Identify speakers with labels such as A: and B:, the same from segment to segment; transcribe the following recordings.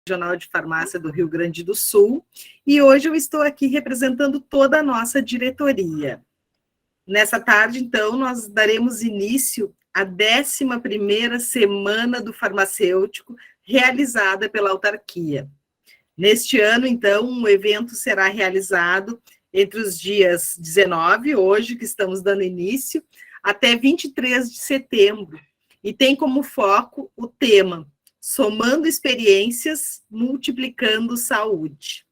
A: Regional de Farmácia do Rio Grande do Sul, e hoje eu estou aqui representando toda a nossa diretoria. Nessa tarde, então, nós daremos início à 11ª Semana do Farmacêutico, realizada pela autarquia. Neste ano, então, o evento será realizado entre os dias 19, hoje, que estamos dando início, até 23 de setembro, e tem como foco o tema Somando Experiências, Multiplicando Saúde.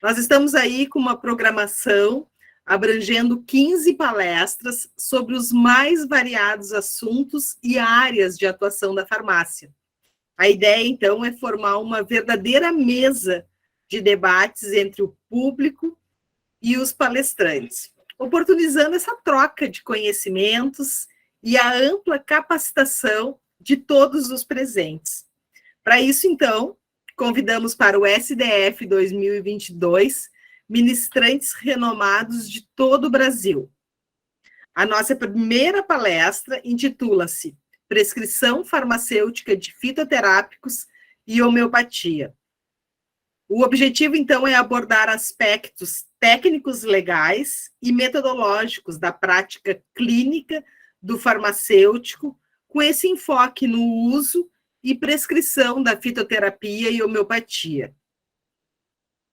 A: Nós estamos aí com uma programação abrangendo 15 palestras sobre os mais variados assuntos e áreas de atuação da farmácia. A ideia, então, é formar uma verdadeira mesa de debates entre o público e os palestrantes, oportunizando essa troca de conhecimentos e a ampla capacitação de todos os presentes. Para isso, então, convidamos para o SDF 2022 ministrantes renomados de todo o Brasil. A nossa primeira palestra intitula-se Prescrição Farmacêutica de Fitoterápicos e Homeopatia. O objetivo, então, é abordar aspectos técnicos legais e metodológicos da prática clínica do farmacêutico, com esse enfoque no uso e prescrição da fitoterapia e homeopatia.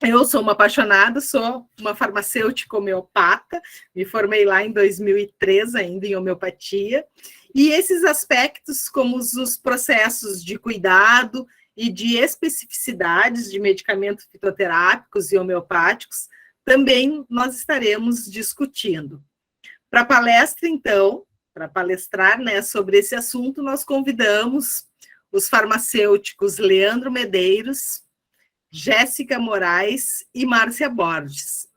A: Eu sou uma apaixonada, sou uma farmacêutica homeopata, me formei lá em 2003 ainda em homeopatia, e esses aspectos, como os processos de cuidado e de especificidades de medicamentos fitoterápicos e homeopáticos, também nós estaremos discutindo. Para a palestra, então, para palestrar, né, sobre esse assunto, nós convidamos os farmacêuticos Leandro Medeiros, Jéssica Moraes e Márcia Borges.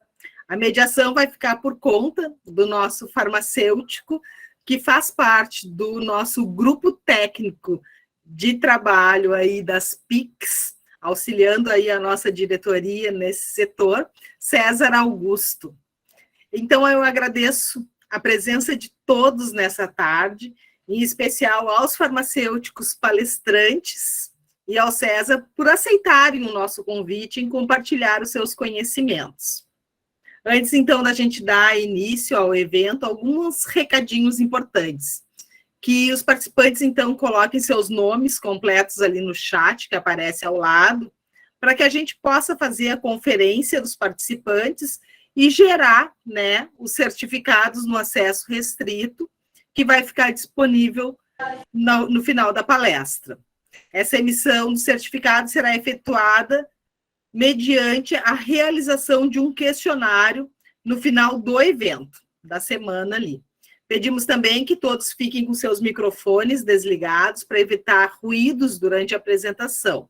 A: A mediação vai ficar por conta do nosso farmacêutico, que faz parte do nosso grupo técnico de trabalho aí das PICs, auxiliando aí a nossa diretoria nesse setor, César Augusto. Então, eu agradeço a presença de todos nessa tarde, em especial aos farmacêuticos palestrantes e ao César por aceitarem o nosso convite em compartilhar os seus conhecimentos. Antes, então, da gente dar início ao evento, alguns recadinhos importantes. Que os participantes, então, coloquem seus nomes completos ali no chat, que aparece ao lado, para que a gente possa fazer a conferência dos participantes e gerar, né, os certificados no acesso restrito, que vai ficar disponível no final da palestra. Essa emissão do certificado será efetuada mediante a realização de um questionário no final do evento, da semana ali. Pedimos também que todos fiquem com seus microfones desligados para evitar ruídos durante a apresentação.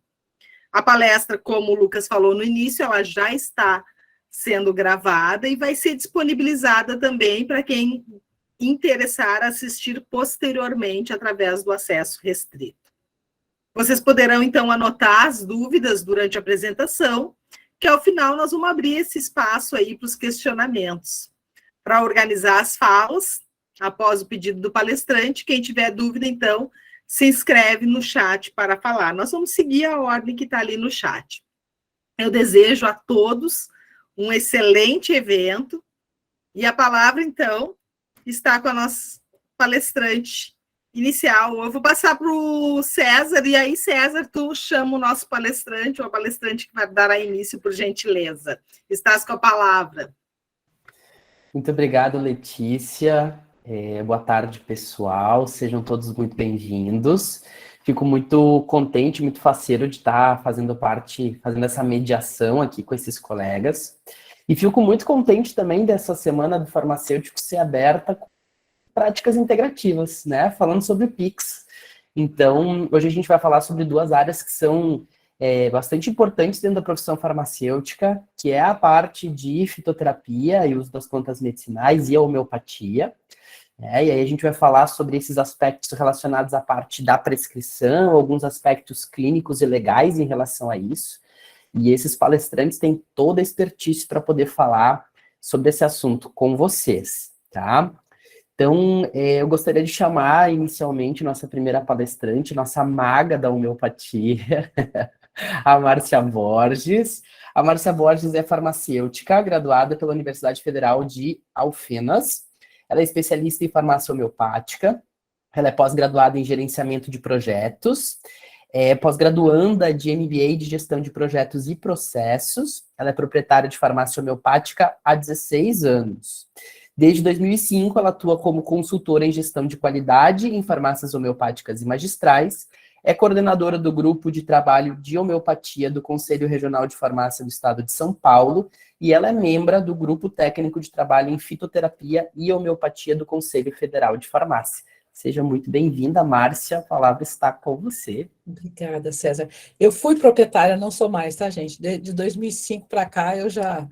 A: A palestra, como o Lucas falou no início, ela já está sendo gravada e vai ser disponibilizada também para quem interessar assistir posteriormente através do acesso restrito. Vocês poderão, então, anotar as dúvidas durante a apresentação, que ao final nós vamos abrir esse espaço aí para os questionamentos. Para organizar as falas, após o pedido do palestrante, quem tiver dúvida, então, se inscreve no chat para falar. Nós vamos seguir a ordem que está ali no chat. Eu desejo a todos um excelente evento, e a palavra, então, está com a nossa palestrante inicial. Eu vou passar para o César, e aí, César, tu chama o nosso palestrante, ou a palestrante que vai dar início, por gentileza. Estás com a palavra.
B: Muito obrigado, Letícia. Boa tarde, pessoal. Sejam todos muito bem-vindos. Fico muito contente, muito faceiro de estar fazendo essa mediação aqui com esses colegas. E fico muito contente também dessa semana do farmacêutico ser aberta com práticas integrativas, né? Falando sobre PICs. Então, hoje a gente vai falar sobre duas áreas que são bastante importantes dentro da profissão farmacêutica, que é a parte de fitoterapia e uso das plantas medicinais e a homeopatia. E aí a gente vai falar sobre esses aspectos relacionados à parte da prescrição, alguns aspectos clínicos e legais em relação a isso. E esses palestrantes têm toda a expertise para poder falar sobre esse assunto com vocês, tá? Então, eu gostaria de chamar inicialmente nossa primeira palestrante, nossa maga da homeopatia, A Márcia Borges. A Márcia Borges é farmacêutica, graduada pela Universidade Federal de Alfenas. Ela é especialista em farmácia homeopática. Ela é pós-graduada em gerenciamento de projetos. É pós-graduanda de MBA de gestão de projetos e processos. Ela é proprietária de farmácia homeopática há 16 anos. Desde 2005, ela atua como consultora em gestão de qualidade em farmácias homeopáticas e magistrais. É coordenadora do grupo de trabalho de homeopatia do Conselho Regional de Farmácia do Estado de São Paulo e ela é membro do grupo técnico de trabalho em fitoterapia e homeopatia do Conselho Federal de Farmácia. Seja muito bem-vinda, Márcia, a palavra está com você.
C: Obrigada, César. Eu fui proprietária, não sou mais, tá, gente? De 2005 para cá, eu já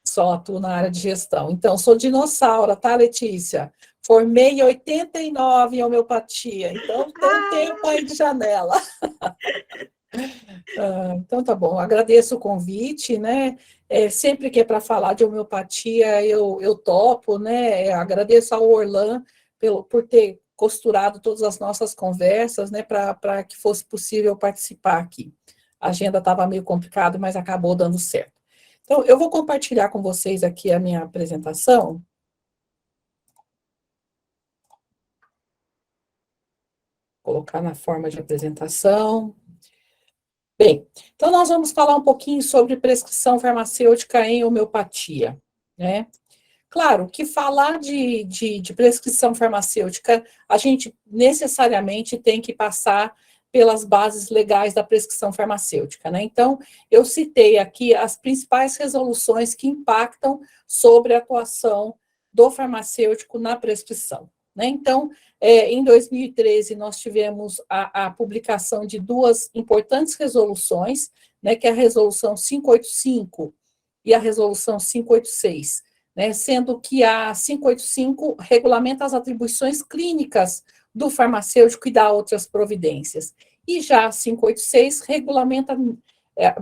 C: só atuo na área de gestão. Então, sou dinossauro, tá, Letícia? Formei em 89 em homeopatia, então tem um tempo aí de janela. Então, tá bom, agradeço o convite, né? Sempre que é para falar de homeopatia, eu topo, né? Agradeço ao Orlan por ter costurado todas as nossas conversas, né? Para que fosse possível participar aqui. A agenda estava meio complicada, mas acabou dando certo. Então, eu vou compartilhar com vocês aqui a minha apresentação. Colocar na forma de apresentação. Bem, então nós vamos falar um pouquinho sobre prescrição farmacêutica em homeopatia, né? Claro que falar de prescrição farmacêutica, a gente necessariamente tem que passar pelas bases legais da prescrição farmacêutica, né? Então, eu citei aqui as principais resoluções que impactam sobre a atuação do farmacêutico na prescrição, né? Então, em 2013, nós tivemos a publicação de duas importantes resoluções, né, que é a Resolução 585 e a Resolução 586, né, sendo que a 585 regulamenta as atribuições clínicas do farmacêutico e dá outras providências. E já a 586 regulamenta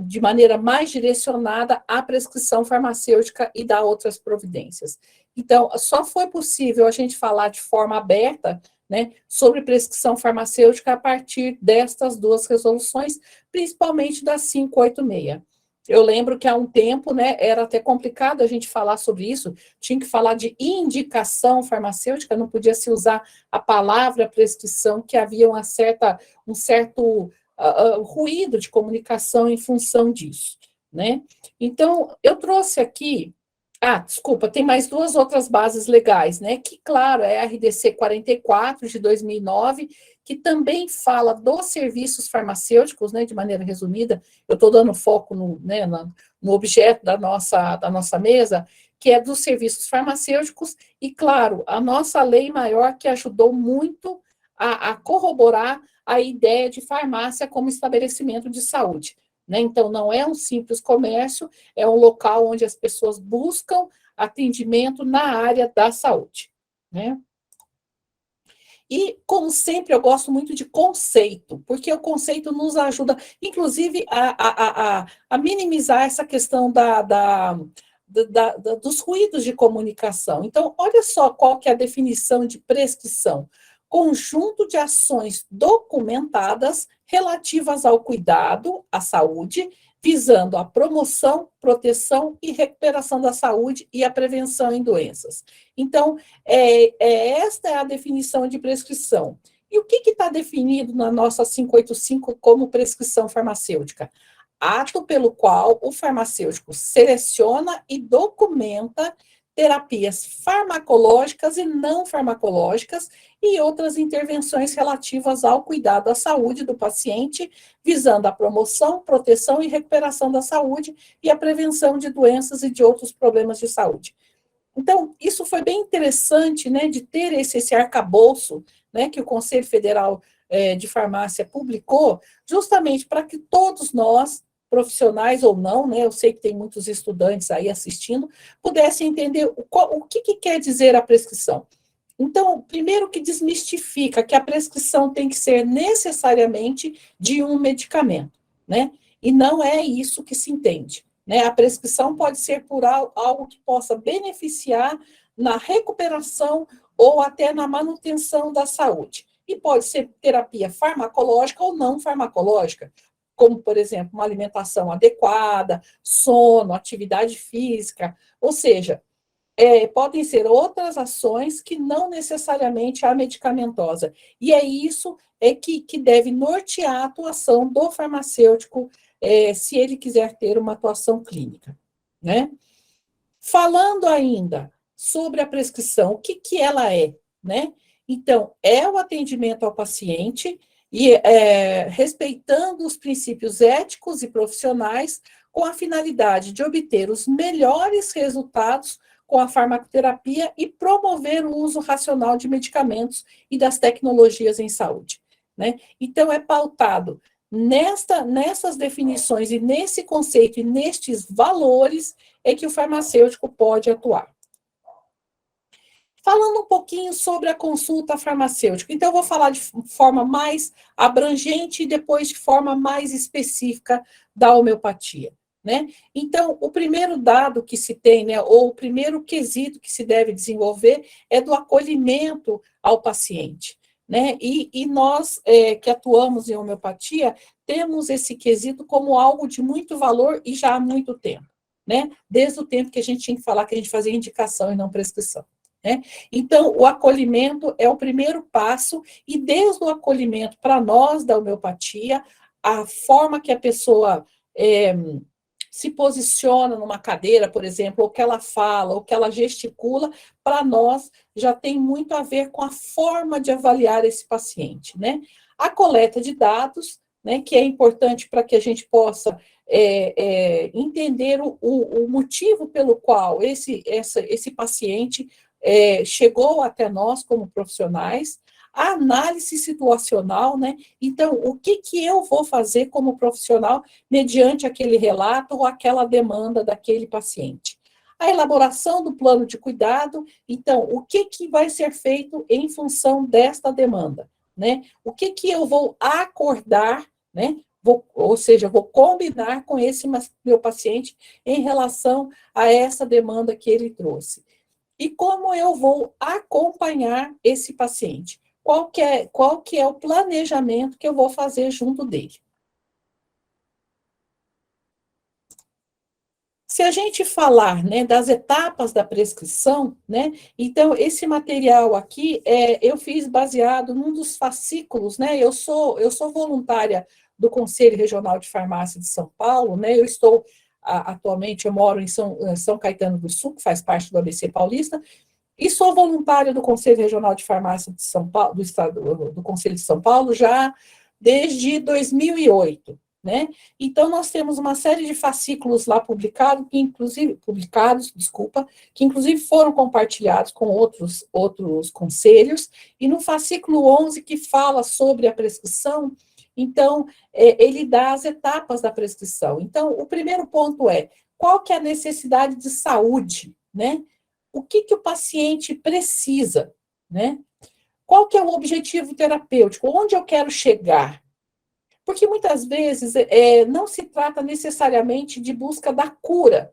C: de maneira mais direcionada a prescrição farmacêutica e dá outras providências. Então, só foi possível a gente falar de forma aberta, né, sobre prescrição farmacêutica a partir destas duas resoluções, principalmente da 586. Eu lembro que há um tempo, né, era até complicado a gente falar sobre isso, tinha que falar de indicação farmacêutica, não podia se usar a palavra prescrição, que havia um certo ruído de comunicação em função disso, né? Então, eu trouxe aqui, desculpa, tem mais duas outras bases legais, né, que, claro, é a RDC 44, de 2009, que também fala dos serviços farmacêuticos, né, de maneira resumida, eu estou dando foco no objeto da nossa mesa, que é dos serviços farmacêuticos, e, claro, a nossa lei maior que ajudou muito a corroborar a ideia de farmácia como estabelecimento de saúde, né? Então, não é um simples comércio, é um local onde as pessoas buscam atendimento na área da saúde, né? E, como sempre, eu gosto muito de conceito, porque o conceito nos ajuda, inclusive, a minimizar essa questão dos ruídos de comunicação. Então, olha só qual que é a definição de prescrição. Conjunto de ações documentadas relativas ao cuidado, à saúde, visando a promoção, proteção e recuperação da saúde e a prevenção em doenças. Então, esta é a definição de prescrição. E o que está definido na nossa 585 como prescrição farmacêutica? Ato pelo qual o farmacêutico seleciona e documenta terapias farmacológicas e não farmacológicas e outras intervenções relativas ao cuidado à saúde do paciente, visando a promoção, proteção e recuperação da saúde e a prevenção de doenças e de outros problemas de saúde. Então, isso foi bem interessante, né, de ter esse arcabouço, né, que o Conselho Federal de Farmácia publicou, justamente para que todos nós, profissionais ou não, né, eu sei que tem muitos estudantes aí assistindo, pudessem entender o que quer dizer a prescrição. Então, primeiro que desmistifica que a prescrição tem que ser necessariamente de um medicamento, né? E não é isso que se entende, né? A prescrição pode ser por algo que possa beneficiar na recuperação ou até na manutenção da saúde. E pode ser terapia farmacológica ou não farmacológica, como, por exemplo, uma alimentação adequada, sono, atividade física, ou seja, podem ser outras ações que não necessariamente a medicamentosa. E é isso que deve nortear a atuação do farmacêutico, se ele quiser ter uma atuação clínica, né? Falando ainda sobre a prescrição, o que ela é, né? Então, é o atendimento ao paciente e respeitando os princípios éticos e profissionais com a finalidade de obter os melhores resultados com a farmacoterapia e promover o uso racional de medicamentos e das tecnologias em saúde, né? Então, é pautado nessas definições e nesse conceito e nestes valores é que o farmacêutico pode atuar. Falando um pouquinho sobre a consulta farmacêutica, então eu vou falar de forma mais abrangente e depois de forma mais específica da homeopatia, né? Então, o primeiro dado que se tem, né, ou o primeiro quesito que se deve desenvolver é do acolhimento ao paciente, né? E nós, que atuamos em homeopatia, temos esse quesito como algo de muito valor e já há muito tempo, né? Desde o tempo que a gente tinha que falar que a gente fazia indicação e não prescrição, né? Então, o acolhimento é o primeiro passo, e desde o acolhimento para nós da homeopatia, a forma que a pessoa se posiciona numa cadeira, por exemplo, ou que ela fala, ou que ela gesticula, para nós já tem muito a ver com a forma de avaliar esse paciente, né? A coleta de dados, né, que é importante para que a gente possa entender o motivo pelo qual esse paciente chegou até nós como profissionais, a análise situacional, né? Então, o que eu vou fazer como profissional mediante aquele relato ou aquela demanda daquele paciente? A elaboração do plano de cuidado, então, o que vai ser feito em função desta demanda, né? O que eu vou acordar, né? Ou seja, vou combinar com esse meu paciente em relação a essa demanda que ele trouxe. E como eu vou acompanhar esse paciente? Qual que é o planejamento que eu vou fazer junto dele? Se a gente falar, né, das etapas da prescrição, né, então esse material aqui eu fiz baseado num dos fascículos, né, eu sou voluntária do Conselho Regional de Farmácia de São Paulo, né, atualmente eu moro em São Caetano do Sul, que faz parte do ABC Paulista, e sou voluntária do Conselho Regional de Farmácia de São Paulo, do Conselho de São Paulo, já desde 2008, né? Então, nós temos uma série de fascículos lá publicados, que inclusive foram compartilhados com outros conselhos, e no fascículo 11, que fala sobre a prescrição, então, ele dá as etapas da prescrição. Então, o primeiro ponto é, qual que é a necessidade de saúde, né? O que o paciente precisa, né? Qual que é o objetivo terapêutico? Onde eu quero chegar? Porque muitas vezes não se trata necessariamente de busca da cura,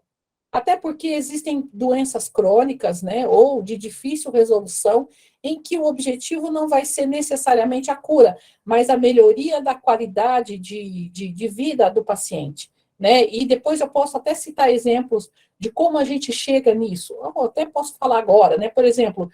C: até porque existem doenças crônicas, né, ou de difícil resolução, em que o objetivo não vai ser necessariamente a cura, mas a melhoria da qualidade de vida do paciente, né? E depois eu posso até citar exemplos de como a gente chega nisso. Eu até posso falar agora, né? Por exemplo,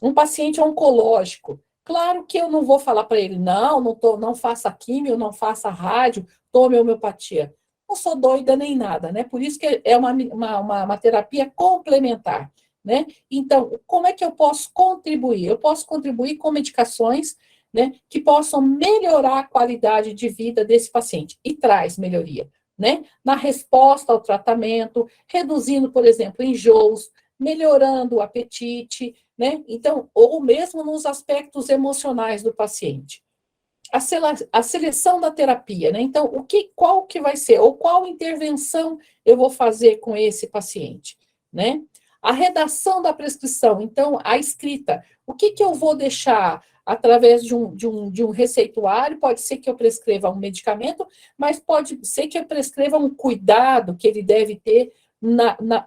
C: um paciente oncológico. Claro que eu não vou falar para ele, não faça químio, não faça rádio, tome homeopatia. Não sou doida nem nada, né? Por isso que é uma terapia complementar, né? Então, como é que eu posso contribuir? Eu posso contribuir com medicações, né, que possam melhorar a qualidade de vida desse paciente, e traz melhoria, né? Na resposta ao tratamento, reduzindo, por exemplo, enjoos, melhorando o apetite, né? Então, ou mesmo nos aspectos emocionais do paciente. A seleção da terapia, né? Então, qual que vai ser, ou qual intervenção eu vou fazer com esse paciente, né? A redação da prescrição, então, a escrita, o que eu vou deixar através de um receituário? Pode ser que eu prescreva um medicamento, mas pode ser que eu prescreva um cuidado que ele deve ter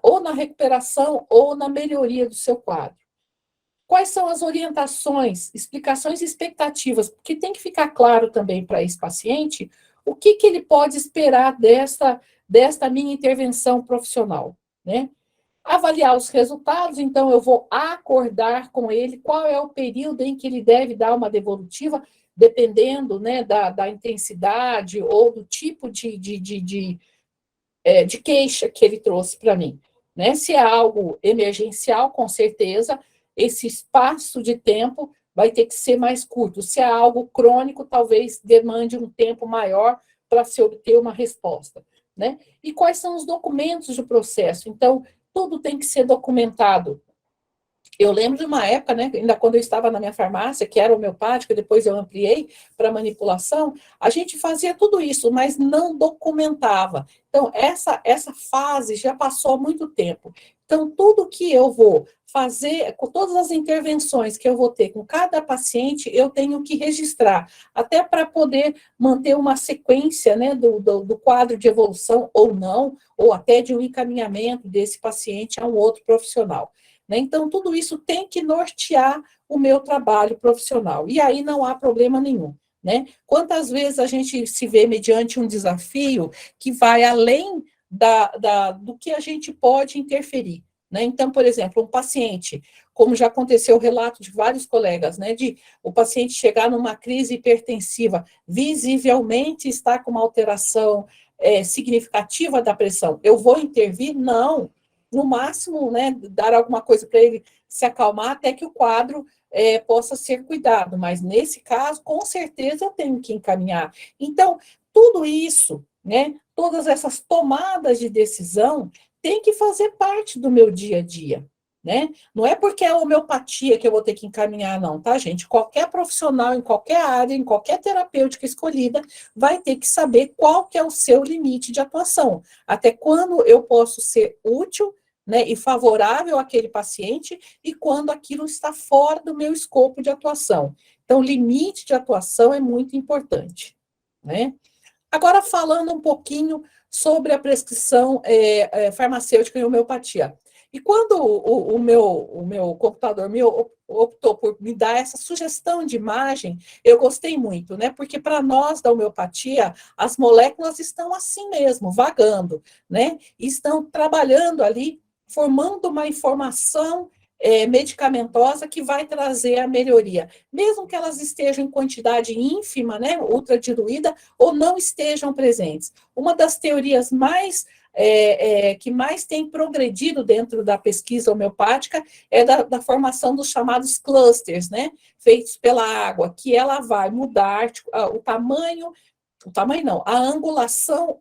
C: ou na recuperação ou na melhoria do seu quadro. Quais são as orientações, explicações e expectativas? Porque tem que ficar claro também para esse paciente o que ele pode esperar desta minha intervenção profissional, né? Avaliar os resultados, então eu vou acordar com ele qual é o período em que ele deve dar uma devolutiva, dependendo, né, da intensidade ou do tipo de queixa que ele trouxe para mim, né? Se é algo emergencial, com certeza, esse espaço de tempo vai ter que ser mais curto. Se é algo crônico, talvez demande um tempo maior para se obter uma resposta, né? E quais são os documentos do processo? Então, tudo tem que ser documentado. Eu lembro de uma época, né, ainda quando eu estava na minha farmácia, que era homeopática, depois eu ampliei para manipulação, a gente fazia tudo isso, mas não documentava. Então, essa fase já passou há muito tempo. Então, tudo que eu vou fazer, com todas as intervenções que eu vou ter com cada paciente, eu tenho que registrar, até para poder manter uma sequência, né, do quadro de evolução ou não, ou até de um encaminhamento desse paciente a um outro profissional. Então, tudo isso tem que nortear o meu trabalho profissional. E aí não há problema nenhum, né? Quantas vezes a gente se vê mediante um desafio que vai além do que a gente pode interferir, né? Então, por exemplo, um paciente, como já aconteceu o relato de vários colegas, né? De o paciente chegar numa crise hipertensiva, visivelmente está com uma alteração significativa da pressão. Eu vou intervir? Não. No máximo, né, dar alguma coisa para ele se acalmar até que o quadro possa ser cuidado, mas nesse caso, com certeza, eu tenho que encaminhar. Então, tudo isso, né, todas essas tomadas de decisão, tem que fazer parte do meu dia a dia, né? Não é porque é a homeopatia que eu vou ter que encaminhar, não, tá, gente? Qualquer profissional, em qualquer área, em qualquer terapêutica escolhida, vai ter que saber qual que é o seu limite de atuação, até quando eu posso ser útil, né, e favorável àquele paciente, e quando aquilo está fora do meu escopo de atuação. Então, limite de atuação é muito importante, né? Agora, falando um pouquinho sobre a prescrição farmacêutica em homeopatia. E quando o meu computador optou por me dar essa sugestão de imagem, eu gostei muito, né? Porque para nós da homeopatia, as moléculas estão assim mesmo, vagando, né? Estão trabalhando ali, formando uma informação medicamentosa que vai trazer a melhoria, mesmo que elas estejam em quantidade ínfima, né, ultradiluída, ou não estejam presentes. Uma das teorias que mais tem progredido dentro da pesquisa homeopática é da formação dos chamados clusters, né, feitos pela água, que ela vai mudar o tamanho não, a angulação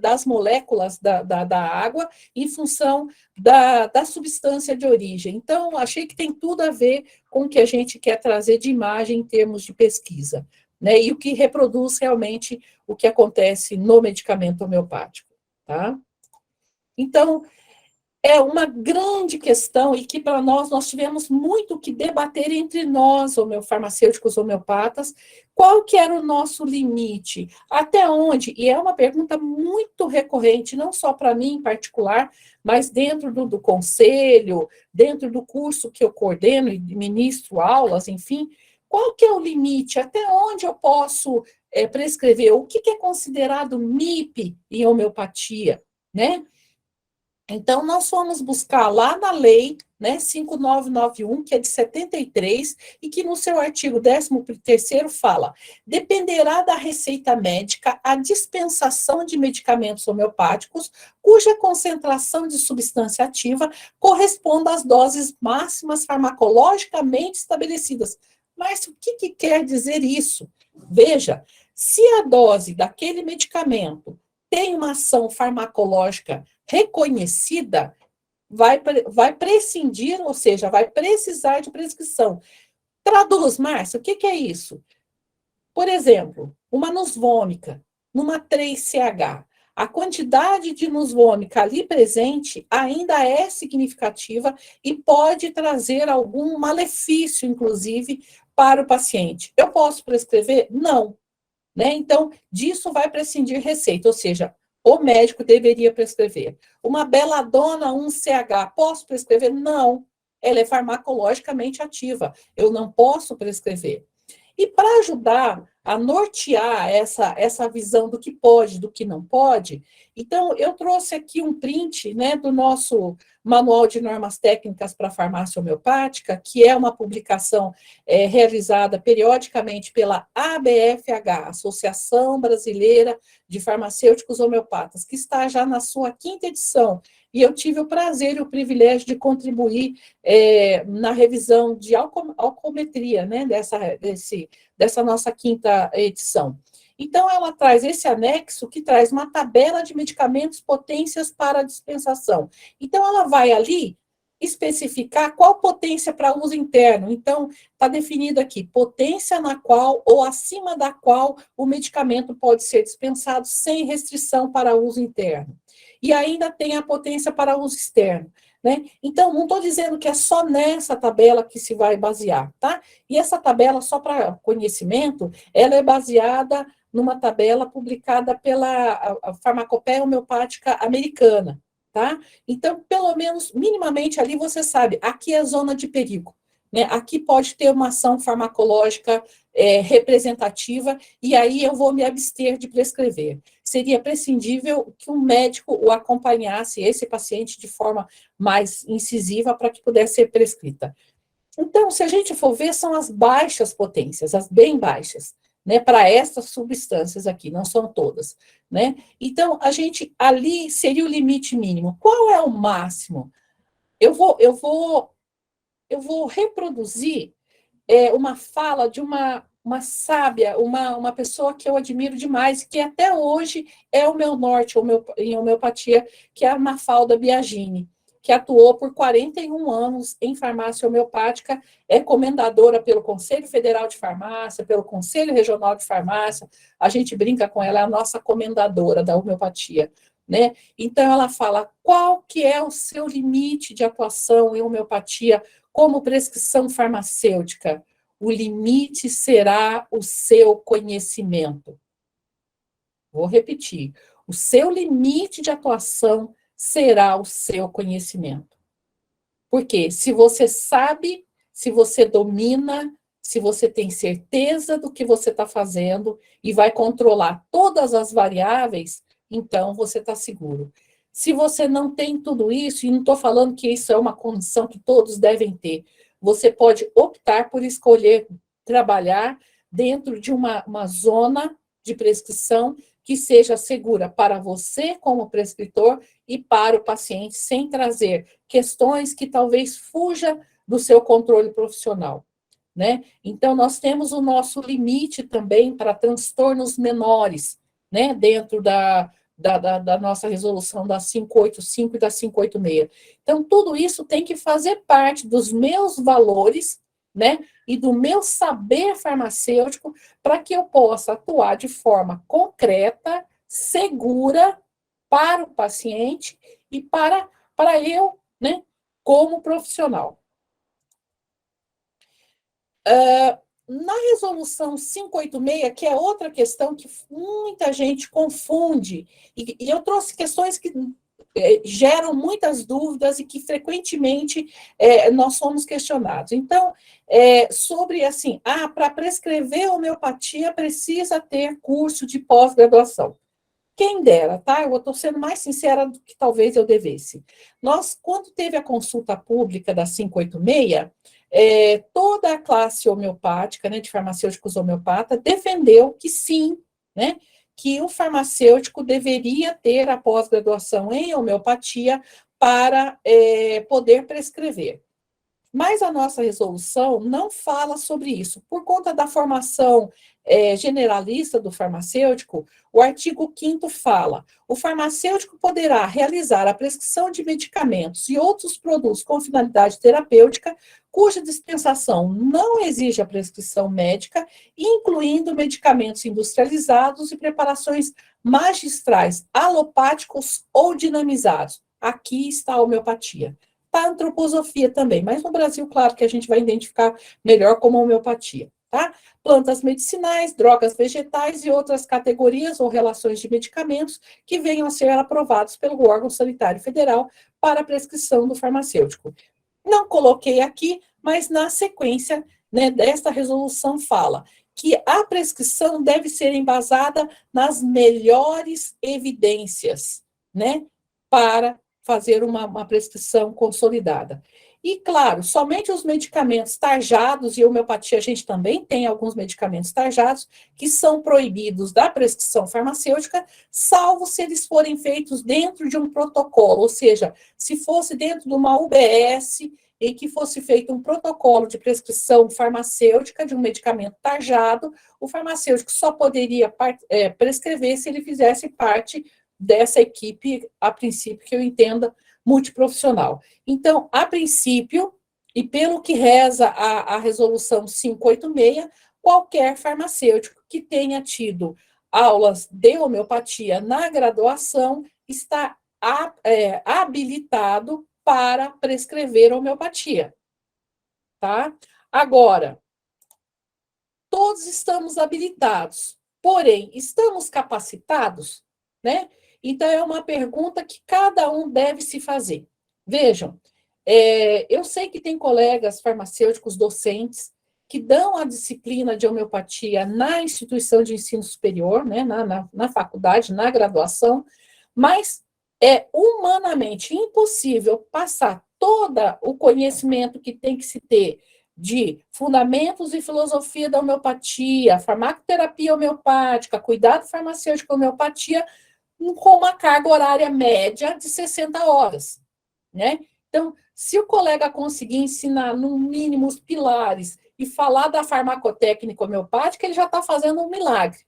C: das moléculas da água em função da substância de origem. Então, achei que tem tudo a ver com o que a gente quer trazer de imagem em termos de pesquisa, né? E o que reproduz realmente o que acontece no medicamento homeopático, tá? Então, é uma grande questão e que, para nós tivemos muito que debater entre nós, farmacêuticos homeopatas, qual que era o nosso limite, até onde, e é uma pergunta muito recorrente, não só para mim em particular, mas dentro do conselho, dentro do curso que eu coordeno e ministro aulas, enfim, qual que é o limite, até onde eu posso prescrever, o que é considerado MIP em homeopatia, né? Então, nós fomos buscar lá na lei, né, 5991, que é de 73, e que no seu artigo 13º fala: dependerá da receita médica a dispensação de medicamentos homeopáticos cuja concentração de substância ativa corresponda às doses máximas farmacologicamente estabelecidas. Mas o que quer dizer isso? Veja, se a dose daquele medicamento tem uma ação farmacológica reconhecida, vai prescindir, ou seja, vai precisar de prescrição. Traduz, Márcia, o que é isso? Por exemplo, uma nus vômica, numa 3-CH, a quantidade de nus vômica ali presente ainda é significativa e pode trazer algum malefício, inclusive, para o paciente. Eu posso prescrever? Não. Né? Então, disso vai prescindir receita, ou seja, o médico deveria prescrever. Uma beladona 1-CH, posso prescrever? Não, ela é farmacologicamente ativa, eu não posso prescrever. E para ajudar a nortear essa visão do que pode, do que não pode. Então, eu trouxe aqui um print, né, do nosso Manual de Normas Técnicas para a Farmácia Homeopática, que é uma publicação realizada periodicamente pela ABFH, Associação Brasileira de Farmacêuticos Homeopatas, que está já na sua 5ª edição, e eu tive o prazer e o privilégio de contribuir na revisão de alcometria, né, dessa nossa 5ª edição. Então, ela traz esse anexo que traz uma tabela de medicamentos, potências para dispensação. Então, ela vai ali especificar qual potência para uso interno. Então, está definido aqui, potência na qual ou acima da qual o medicamento pode ser dispensado sem restrição para uso interno. E ainda tem a potência para uso externo, né? Então, não estou dizendo que é só nessa tabela que se vai basear, tá? E essa tabela, só para conhecimento, ela é baseada numa tabela publicada pela Farmacopeia Homeopática Americana, tá? Então, pelo menos, minimamente ali você sabe, aqui é zona de perigo, né? Aqui pode ter uma ação farmacológica representativa, e aí eu vou me abster de prescrever. Seria prescindível que um médico o acompanhasse, esse paciente, de forma mais incisiva, para que pudesse ser prescrita. Então, se a gente for ver, são as baixas potências, as bem baixas, né, para essas substâncias aqui, não são todas, né? Então, a gente, ali seria o limite mínimo. Qual é o máximo? Eu vou reproduzir uma fala de uma sábia, uma pessoa que eu admiro demais, que até hoje é o meu norte em homeopatia, que é a Mafalda Biagini, que atuou por 41 anos em farmácia homeopática, é comendadora pelo Conselho Federal de Farmácia, pelo Conselho Regional de Farmácia, a gente brinca com ela, é a nossa comendadora da homeopatia, né? Então, ela fala, qual que é o seu limite de atuação em homeopatia como prescrição farmacêutica? O limite será o seu conhecimento. Vou repetir, o seu limite de atuação será o seu conhecimento. Porque se você sabe, se você domina, se você tem certeza do que você está fazendo e vai controlar todas as variáveis, então você está seguro. Se você não tem tudo isso, e não estou falando que isso é uma condição que todos devem ter, você pode optar por escolher trabalhar dentro de uma zona de prescrição que seja segura para você como prescritor e para o paciente, sem trazer questões que talvez fuja do seu controle profissional, né? Então, nós temos o nosso limite também para transtornos menores, né? Dentro da nossa resolução da 585 e da 586. Então, tudo isso tem que fazer parte dos meus valores, né, e do meu saber farmacêutico, para que eu possa atuar de forma concreta, segura, para o paciente e para eu, né, como profissional. Na resolução 586, que é outra questão que muita gente confunde, e eu trouxe questões que geram muitas dúvidas e que frequentemente nós somos questionados. Então, sobre assim, para prescrever homeopatia precisa ter curso de pós-graduação. Quem dera, tá? Eu estou sendo mais sincera do que talvez eu devesse. Nós, quando teve a consulta pública da 586, toda a classe homeopática, né, de farmacêuticos homeopatas, defendeu que sim, né, que o farmacêutico deveria ter a pós-graduação em homeopatia para poder prescrever. Mas a nossa resolução não fala sobre isso. Por conta da formação generalista do farmacêutico, o artigo 5º fala: o farmacêutico poderá realizar a prescrição de medicamentos e outros produtos com finalidade terapêutica, cuja dispensação não exige a prescrição médica, incluindo medicamentos industrializados e preparações magistrais, alopáticos ou dinamizados. Aqui está a homeopatia. Está a antroposofia também, mas no Brasil, claro que a gente vai identificar melhor como homeopatia, tá? Plantas medicinais, drogas vegetais e outras categorias ou relações de medicamentos que venham a ser aprovados pelo órgão sanitário federal para a prescrição do farmacêutico. Não coloquei aqui, mas na sequência, né, desta resolução fala que a prescrição deve ser embasada nas melhores evidências, né, para fazer uma prescrição consolidada. E, claro, somente os medicamentos tarjados, e homeopatia a gente também tem alguns medicamentos tarjados, que são proibidos da prescrição farmacêutica, salvo se eles forem feitos dentro de um protocolo, ou seja, se fosse dentro de uma UBS, em que fosse feito um protocolo de prescrição farmacêutica de um medicamento tarjado, o farmacêutico só poderia prescrever se ele fizesse parte dessa equipe, a princípio, que eu entenda, multiprofissional. Então, a princípio, e pelo que reza a resolução 586, qualquer farmacêutico que tenha tido aulas de homeopatia na graduação está habilitado para prescrever homeopatia, tá? Agora, todos estamos habilitados, porém, estamos capacitados, né? Então, é uma pergunta que cada um deve se fazer. Vejam, eu sei que tem colegas farmacêuticos docentes que dão a disciplina de homeopatia na instituição de ensino superior, né, na faculdade, na graduação, mas é humanamente impossível passar todo o conhecimento que tem que se ter de fundamentos e filosofia da homeopatia, farmacoterapia homeopática, cuidado farmacêutico homeopatia, com uma carga horária média de 60 horas, né? Então, se o colega conseguir ensinar, no mínimo, os pilares e falar da farmacotécnica homeopática, ele já está fazendo um milagre,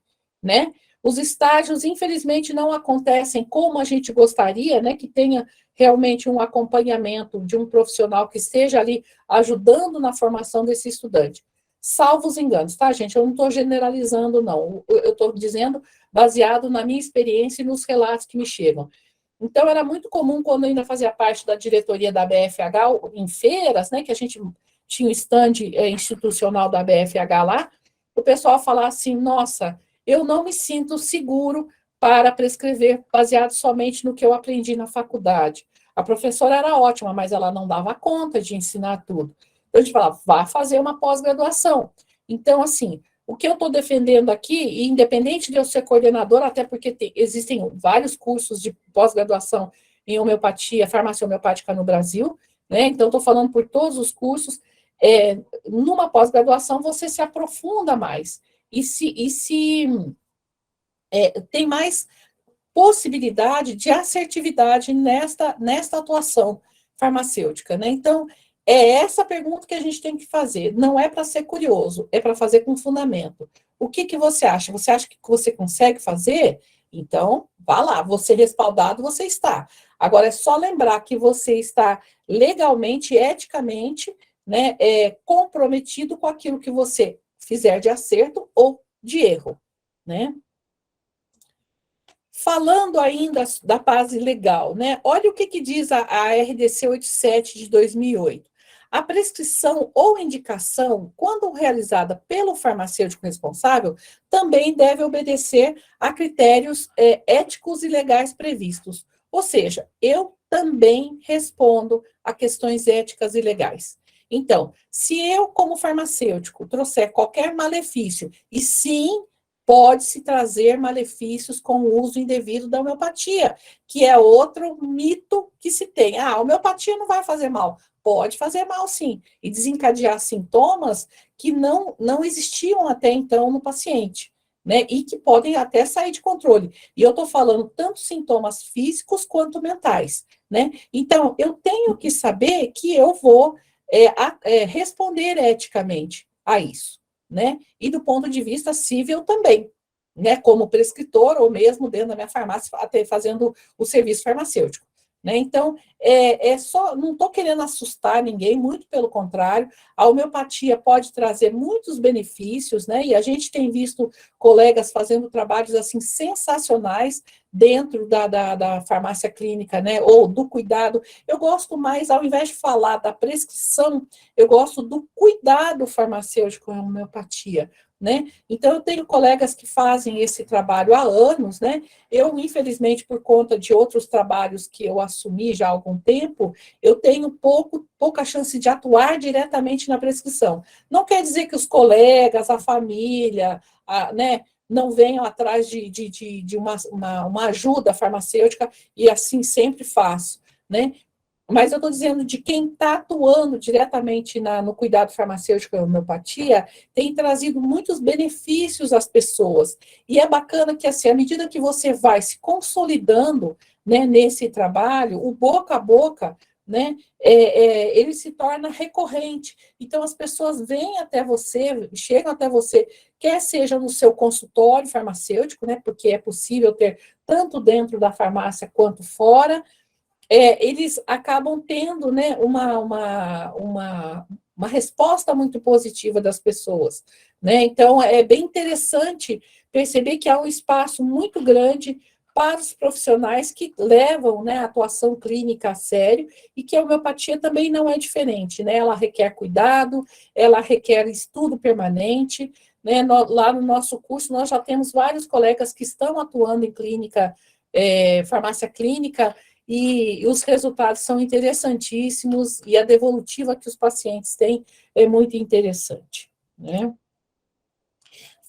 C: né? Os estágios, infelizmente, não acontecem como a gente gostaria, né? Que tenha realmente um acompanhamento de um profissional que esteja ali ajudando na formação desse estudante. Salvo os enganos, tá, gente? Eu não estou generalizando, não. Eu estou dizendo baseado na minha experiência e nos relatos que me chegam. Então, era muito comum, quando eu ainda fazia parte da diretoria da BFH, em feiras, né, que a gente tinha o stand institucional da BFH lá, o pessoal falar assim, nossa, eu não me sinto seguro para prescrever baseado somente no que eu aprendi na faculdade. A professora era ótima, mas ela não dava conta de ensinar tudo. Então, a gente falava, vá fazer uma pós-graduação. Então, assim, o que eu estou defendendo aqui, e independente de eu ser coordenadora, até porque existem vários cursos de pós-graduação em homeopatia, farmácia homeopática no Brasil, né? Então, estou falando por todos os cursos. Numa pós-graduação, você se aprofunda mais. Tem mais possibilidade de assertividade nesta atuação farmacêutica, né? Então, é essa pergunta que a gente tem que fazer. Não é para ser curioso, é para fazer com fundamento. O que você acha? Você acha que você consegue fazer? Então, vá lá, você respaldado, você está. Agora, é só lembrar que você está legalmente, eticamente, né, comprometido com aquilo que você fizer de acerto ou de erro, né? Falando ainda da base legal, né? Olha o que diz a RDC 87 de 2008. A prescrição ou indicação, quando realizada pelo farmacêutico responsável, também deve obedecer a critérios éticos e legais previstos. Ou seja, eu também respondo a questões éticas e legais. Então, se eu, como farmacêutico, trouxer qualquer malefício, e sim, pode-se trazer malefícios com o uso indevido da homeopatia, que é outro mito que se tem. A homeopatia não vai fazer mal. Pode fazer mal, sim, e desencadear sintomas que não existiam até então no paciente, né? E que podem até sair de controle. E eu estou falando tanto sintomas físicos quanto mentais, né? Então, eu tenho que saber que eu vou responder eticamente a isso, né? E do ponto de vista civil também, né? Como prescritor ou mesmo dentro da minha farmácia, até fazendo o serviço farmacêutico, né? Então, não estou querendo assustar ninguém, muito pelo contrário, a homeopatia pode trazer muitos benefícios, né? E a gente tem visto colegas fazendo trabalhos assim sensacionais dentro da farmácia clínica, né? Ou do cuidado. Eu gosto mais, ao invés de falar da prescrição, eu gosto do cuidado farmacêutico com a homeopatia, né? Então, eu tenho colegas que fazem esse trabalho há anos, né? Eu, infelizmente, por conta de outros trabalhos que eu assumi já há algum tempo, eu tenho pouca chance de atuar diretamente na prescrição. Não quer dizer que os colegas, a família, né, não venham atrás de uma ajuda farmacêutica, e assim sempre faço, né? Mas eu estou dizendo de quem está atuando diretamente no cuidado farmacêutico e homeopatia, tem trazido muitos benefícios às pessoas. E é bacana que, assim, à medida que você vai se consolidando, né, nesse trabalho, o boca a boca, né, ele se torna recorrente. Então, as pessoas vêm até você, chegam até você, quer seja no seu consultório farmacêutico, né, porque é possível ter tanto dentro da farmácia quanto fora, eles acabam tendo, né, uma resposta muito positiva das pessoas, né? Então, é bem interessante perceber que há um espaço muito grande para os profissionais que levam, né, a atuação clínica a sério, e que a homeopatia também não é diferente, né? Ela requer cuidado, ela requer estudo permanente, né? Lá no nosso curso, nós já temos vários colegas que estão atuando em clínica, farmácia clínica, e os resultados são interessantíssimos, e a devolutiva que os pacientes têm é muito interessante, né?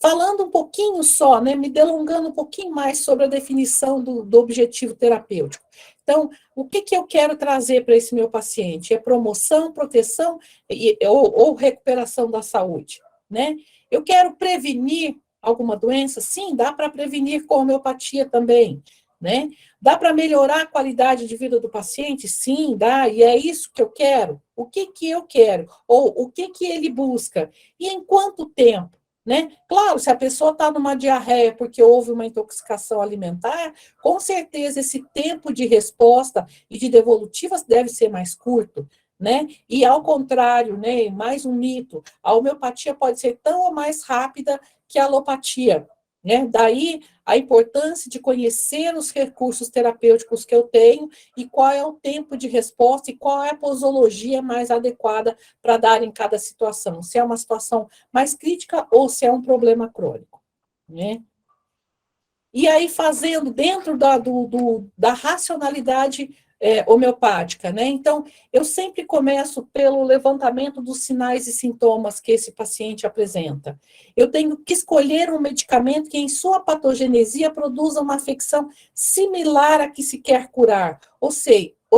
C: Falando um pouquinho só, né, me delongando um pouquinho mais sobre a definição do objetivo terapêutico. Então, o que eu quero trazer para esse meu paciente? É promoção, proteção ou recuperação da saúde, né? Eu quero prevenir alguma doença? Sim, dá para prevenir com homeopatia também, né? Dá para melhorar a qualidade de vida do paciente? Sim, dá, e é isso que eu quero. O que eu quero? Ou o que ele busca? E em quanto tempo? Né? Claro, se a pessoa está numa diarreia porque houve uma intoxicação alimentar, com certeza esse tempo de resposta e de devolutivas deve ser mais curto, né? E ao contrário, né, mais um mito, a homeopatia pode ser tão ou mais rápida que a alopatia, né? Daí a importância de conhecer os recursos terapêuticos que eu tenho e qual é o tempo de resposta e qual é a posologia mais adequada para dar em cada situação, se é uma situação mais crítica ou se é um problema crônico, né? E aí, fazendo dentro da racionalidade homeopática, né? Então, eu sempre começo pelo levantamento dos sinais e sintomas que esse paciente apresenta. Eu tenho que escolher um medicamento que, em sua patogenesia, produza uma afecção similar à que se quer curar. Ou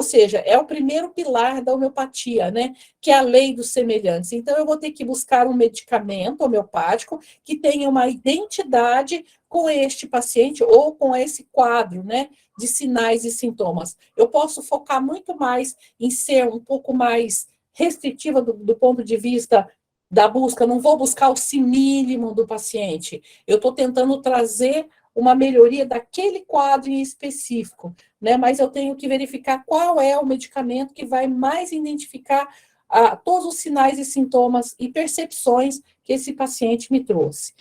C: seja, é o primeiro pilar da homeopatia, né? Que é a lei dos semelhantes. Então, eu vou ter que buscar um medicamento homeopático que tenha uma identidade com este paciente ou com esse quadro, né, de sinais e sintomas. Eu posso focar muito mais em ser um pouco mais restritiva do ponto de vista da busca, não vou buscar o simílimo do paciente, eu estou tentando trazer uma melhoria daquele quadro em específico, né, mas eu tenho que verificar qual é o medicamento que vai mais identificar todos os sinais e sintomas e percepções que esse paciente me trouxe.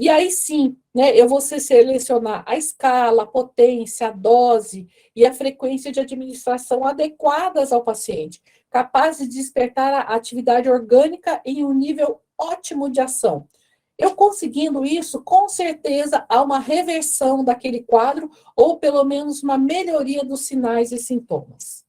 C: E aí sim, né, eu vou selecionar a escala, a potência, a dose e a frequência de administração adequadas ao paciente, capazes de despertar a atividade orgânica em um nível ótimo de ação. Eu conseguindo isso, com certeza há uma reversão daquele quadro, ou pelo menos uma melhoria dos sinais e sintomas.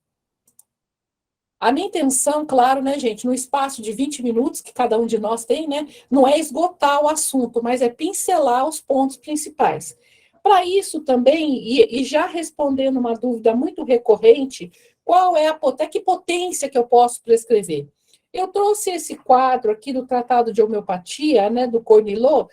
C: A minha intenção, claro, né, gente, no espaço de 20 minutos que cada um de nós tem, né, não é esgotar o assunto, mas é pincelar os pontos principais. Para isso também, e já respondendo uma dúvida muito recorrente, qual é até que potência que eu posso prescrever? Eu trouxe esse quadro aqui do Tratado de Homeopatia, né, do Cornilot,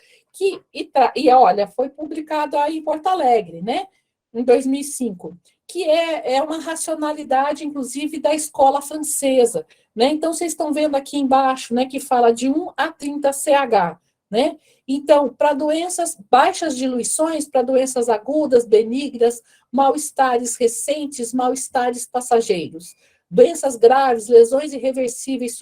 C: e olha, foi publicado aí em Porto Alegre, né, em 2005, que é uma racionalidade, inclusive, da escola francesa, né? Então, vocês estão vendo aqui embaixo, né, que fala de 1 a 30 CH, né? Então, para doenças, baixas diluições, para doenças agudas, benignas, mal-estares recentes, mal-estares passageiros, doenças graves, lesões irreversíveis,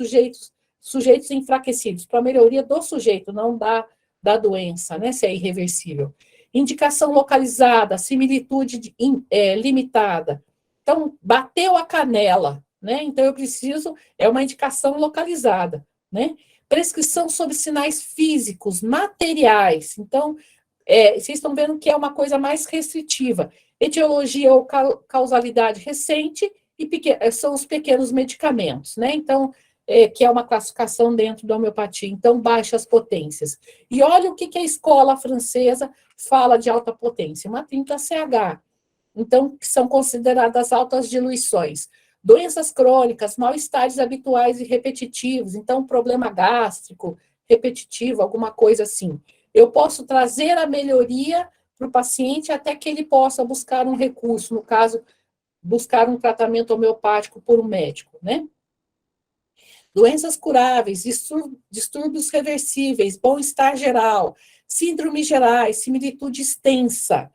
C: sujeitos enfraquecidos, para melhoria do sujeito, não da doença, né, se é irreversível. Indicação localizada, similitude limitada. Então, bateu a canela, né? Então, eu preciso, é uma indicação localizada, né? Prescrição sobre sinais físicos, materiais. Então, vocês estão vendo que é uma coisa mais restritiva. Etiologia ou causalidade recente são os pequenos medicamentos, né? Então, que é uma classificação dentro da homeopatia. Então, baixas potências. E olha o que a escola francesa fala de alta potência, uma 30CH. Então, que são consideradas altas diluições. Doenças crônicas, mal-estares habituais e repetitivos, então, problema gástrico, repetitivo, alguma coisa assim. Eu posso trazer a melhoria para o paciente até que ele possa buscar um recurso, no caso, buscar um tratamento homeopático por um médico, né? Doenças curáveis, distúrbios reversíveis, bom-estar geral, síndromes gerais, similitude extensa,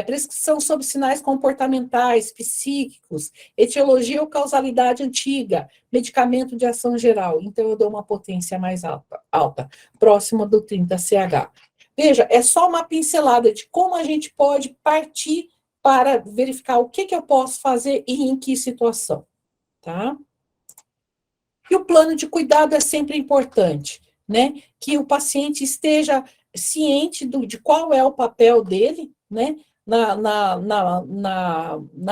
C: prescrição sobre sinais comportamentais, psíquicos, etiologia ou causalidade antiga, medicamento de ação geral. Então, eu dou uma potência mais alta, próxima do 30CH. Veja, é só uma pincelada de como a gente pode partir para verificar o que eu posso fazer e em que situação, tá? E o plano de cuidado é sempre importante, né? Que o paciente esteja ciente de qual é o papel dele, né? Na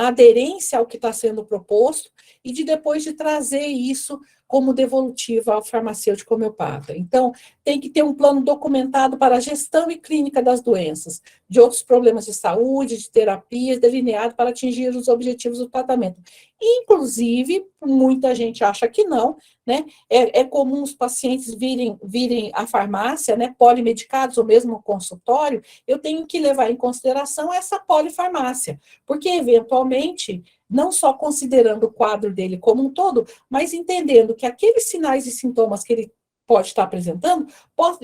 C: aderência ao que está sendo proposto e depois de trazer isso como devolutiva ao farmacêutico homeopata. Então, tem que ter um plano documentado para a gestão e clínica das doenças, de outros problemas de saúde, de terapias, delineado para atingir os objetivos do tratamento. Inclusive, muita gente acha que não, né? É comum os pacientes virem à farmácia, né, polimedicados ou mesmo ao consultório, eu tenho que levar em consideração essa polifarmácia, porque, eventualmente, não só considerando o quadro dele como um todo, mas entendendo que aqueles sinais e sintomas que ele pode estar apresentando,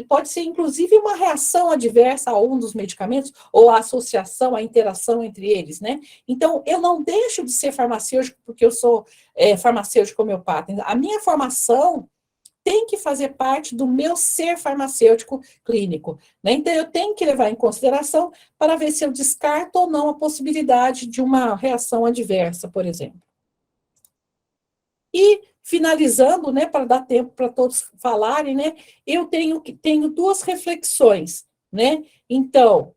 C: pode ser, inclusive, uma reação adversa a um dos medicamentos, ou a associação, a interação entre eles, né? Então, eu não deixo de ser farmacêutico porque eu sou farmacêutico homeopata. A minha formação tem que fazer parte do meu ser farmacêutico clínico, né? Então, eu tenho que levar em consideração para ver se eu descarto ou não a possibilidade de uma reação adversa, por exemplo. E, finalizando, né, para dar tempo para todos falarem, né, eu tenho duas reflexões, né? Então,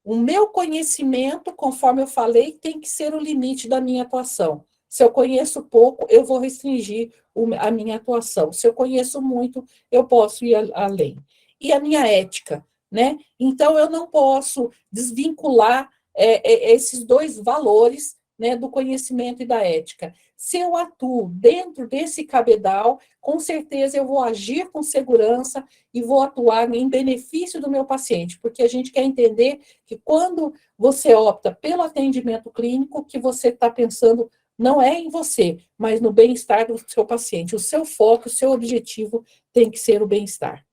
C: o meu conhecimento, conforme eu falei, tem que ser o limite da minha atuação. Se eu conheço pouco, eu vou restringir a minha atuação. Se eu conheço muito, eu posso ir além. E a minha ética, né? Então, eu não posso desvincular esses dois valores, né, do conhecimento e da ética. Se eu atuo dentro desse cabedal, com certeza eu vou agir com segurança e vou atuar em benefício do meu paciente, porque a gente quer entender que quando você opta pelo atendimento clínico, que você está pensando não é em você, mas no bem-estar do seu paciente. O seu foco, o seu objetivo tem que ser o bem-estar.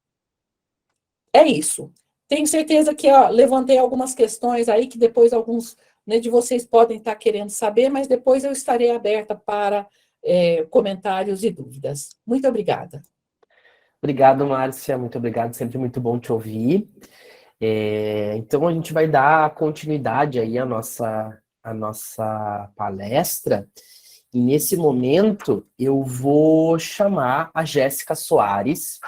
C: É isso. Tenho certeza que levantei algumas questões aí que depois alguns, né, de vocês podem estar querendo saber, mas depois eu estarei aberta para comentários e dúvidas. Muito obrigada.
B: Obrigado, Márcia. Muito obrigado. Sempre muito bom te ouvir. Então, a gente vai dar continuidade aí à nossa palestra. E, nesse momento, eu vou chamar a Jéssica Soares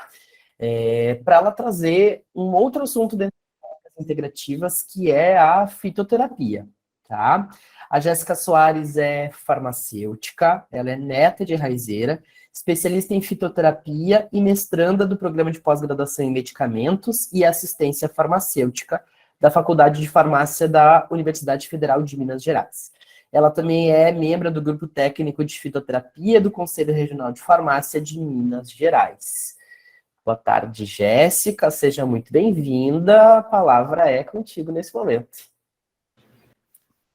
B: para ela trazer um outro assunto dentro das integrativas, que é a fitoterapia, tá? A Jéssica Soares é farmacêutica, ela é neta de raizeira, especialista em fitoterapia e mestranda do programa de pós-graduação em medicamentos e assistência farmacêutica da Faculdade de Farmácia da Universidade Federal de Minas Gerais. Ela também é membro do Grupo Técnico de Fitoterapia do Conselho Regional de Farmácia de Minas Gerais. Boa tarde, Jéssica, seja muito bem-vinda, a palavra é contigo nesse momento.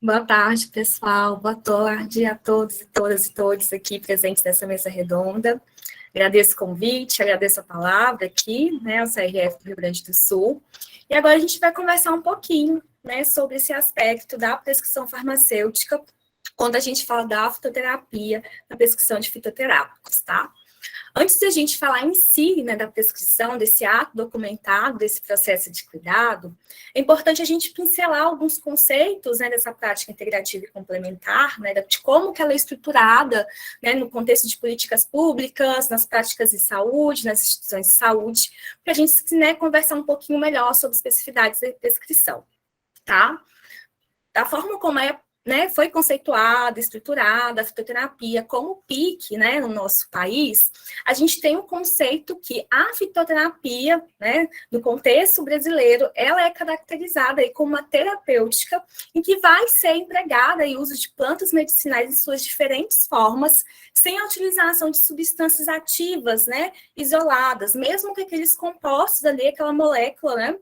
D: Boa tarde, pessoal, boa tarde a todos e todas e todos aqui presentes nessa mesa redonda. Agradeço o convite, agradeço a palavra aqui, né, ao CRF do Rio Grande do Sul. E agora a gente vai conversar um pouquinho, né, sobre esse aspecto da prescrição farmacêutica, quando a gente fala da fitoterapia, da prescrição de fitoterápicos, tá? Antes de a gente falar em si, né, da prescrição, desse ato documentado, desse processo de cuidado, é importante a gente pincelar alguns conceitos, né, dessa prática integrativa e complementar, né, de como que ela é estruturada, né, no contexto de políticas públicas, nas práticas de saúde, nas instituições de saúde, para a gente, né, conversar um pouquinho melhor sobre especificidades da prescrição, tá? Da forma como né, foi conceituada, estruturada a fitoterapia como PIC, né, no nosso país, a gente tem um conceito que a fitoterapia, né, no contexto brasileiro, ela é caracterizada aí como uma terapêutica em que vai ser empregada e uso de plantas medicinais em suas diferentes formas, sem a utilização de substâncias ativas, né, isoladas, mesmo que aqueles compostos ali, aquela molécula, né,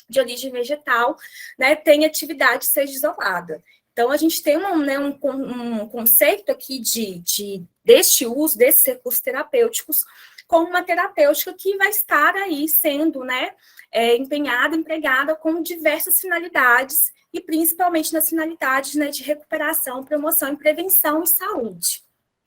D: de origem vegetal, né, tenha atividade seja isolada. Então, a gente tem um conceito aqui deste uso, desses recursos terapêuticos, como uma terapêutica que vai estar aí sendo, né, empenhada, empregada com diversas finalidades, e principalmente nas finalidades, né, de recuperação, promoção e prevenção em saúde.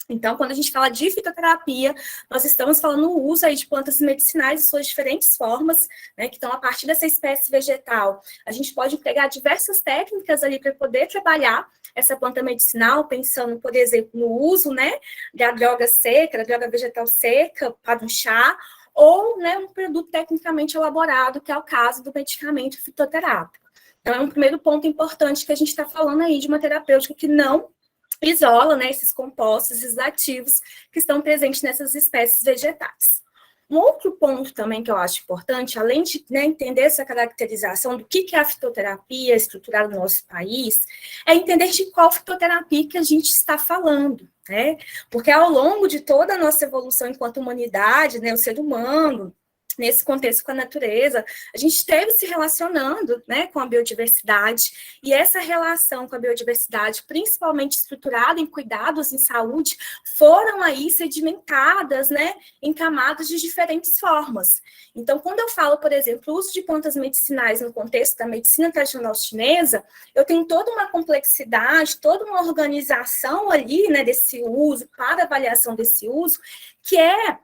D: Então, quando a gente fala de fitoterapia, nós estamos falando no uso aí de plantas medicinais em suas diferentes formas, né, que estão a partir dessa espécie vegetal. A gente pode empregar diversas técnicas ali para poder trabalhar essa planta medicinal, pensando, por exemplo, no uso, né, da droga seca, da droga vegetal seca para um chá, ou, né, um produto tecnicamente elaborado, que é o caso do medicamento fitoterápico. Então, é um primeiro ponto importante que a gente está falando aí de uma terapêutica que não isola, né, esses compostos, esses ativos que estão presentes nessas espécies vegetais. Um outro ponto também que eu acho importante, além de, né, entender essa caracterização do que é a fitoterapia estruturada no nosso país, é entender de qual fitoterapia que a gente está falando, né? Porque ao longo de toda a nossa evolução enquanto humanidade, né, o ser humano, nesse contexto com a natureza, a gente esteve se relacionando, né, com a biodiversidade, e essa relação com a biodiversidade, principalmente estruturada em cuidados em saúde, foram aí sedimentadas, né, em camadas de diferentes formas. Então, quando eu falo, por exemplo, o uso de plantas medicinais no contexto da medicina tradicional chinesa, eu tenho toda uma complexidade, toda uma organização ali, né, desse uso, para avaliação desse uso, que é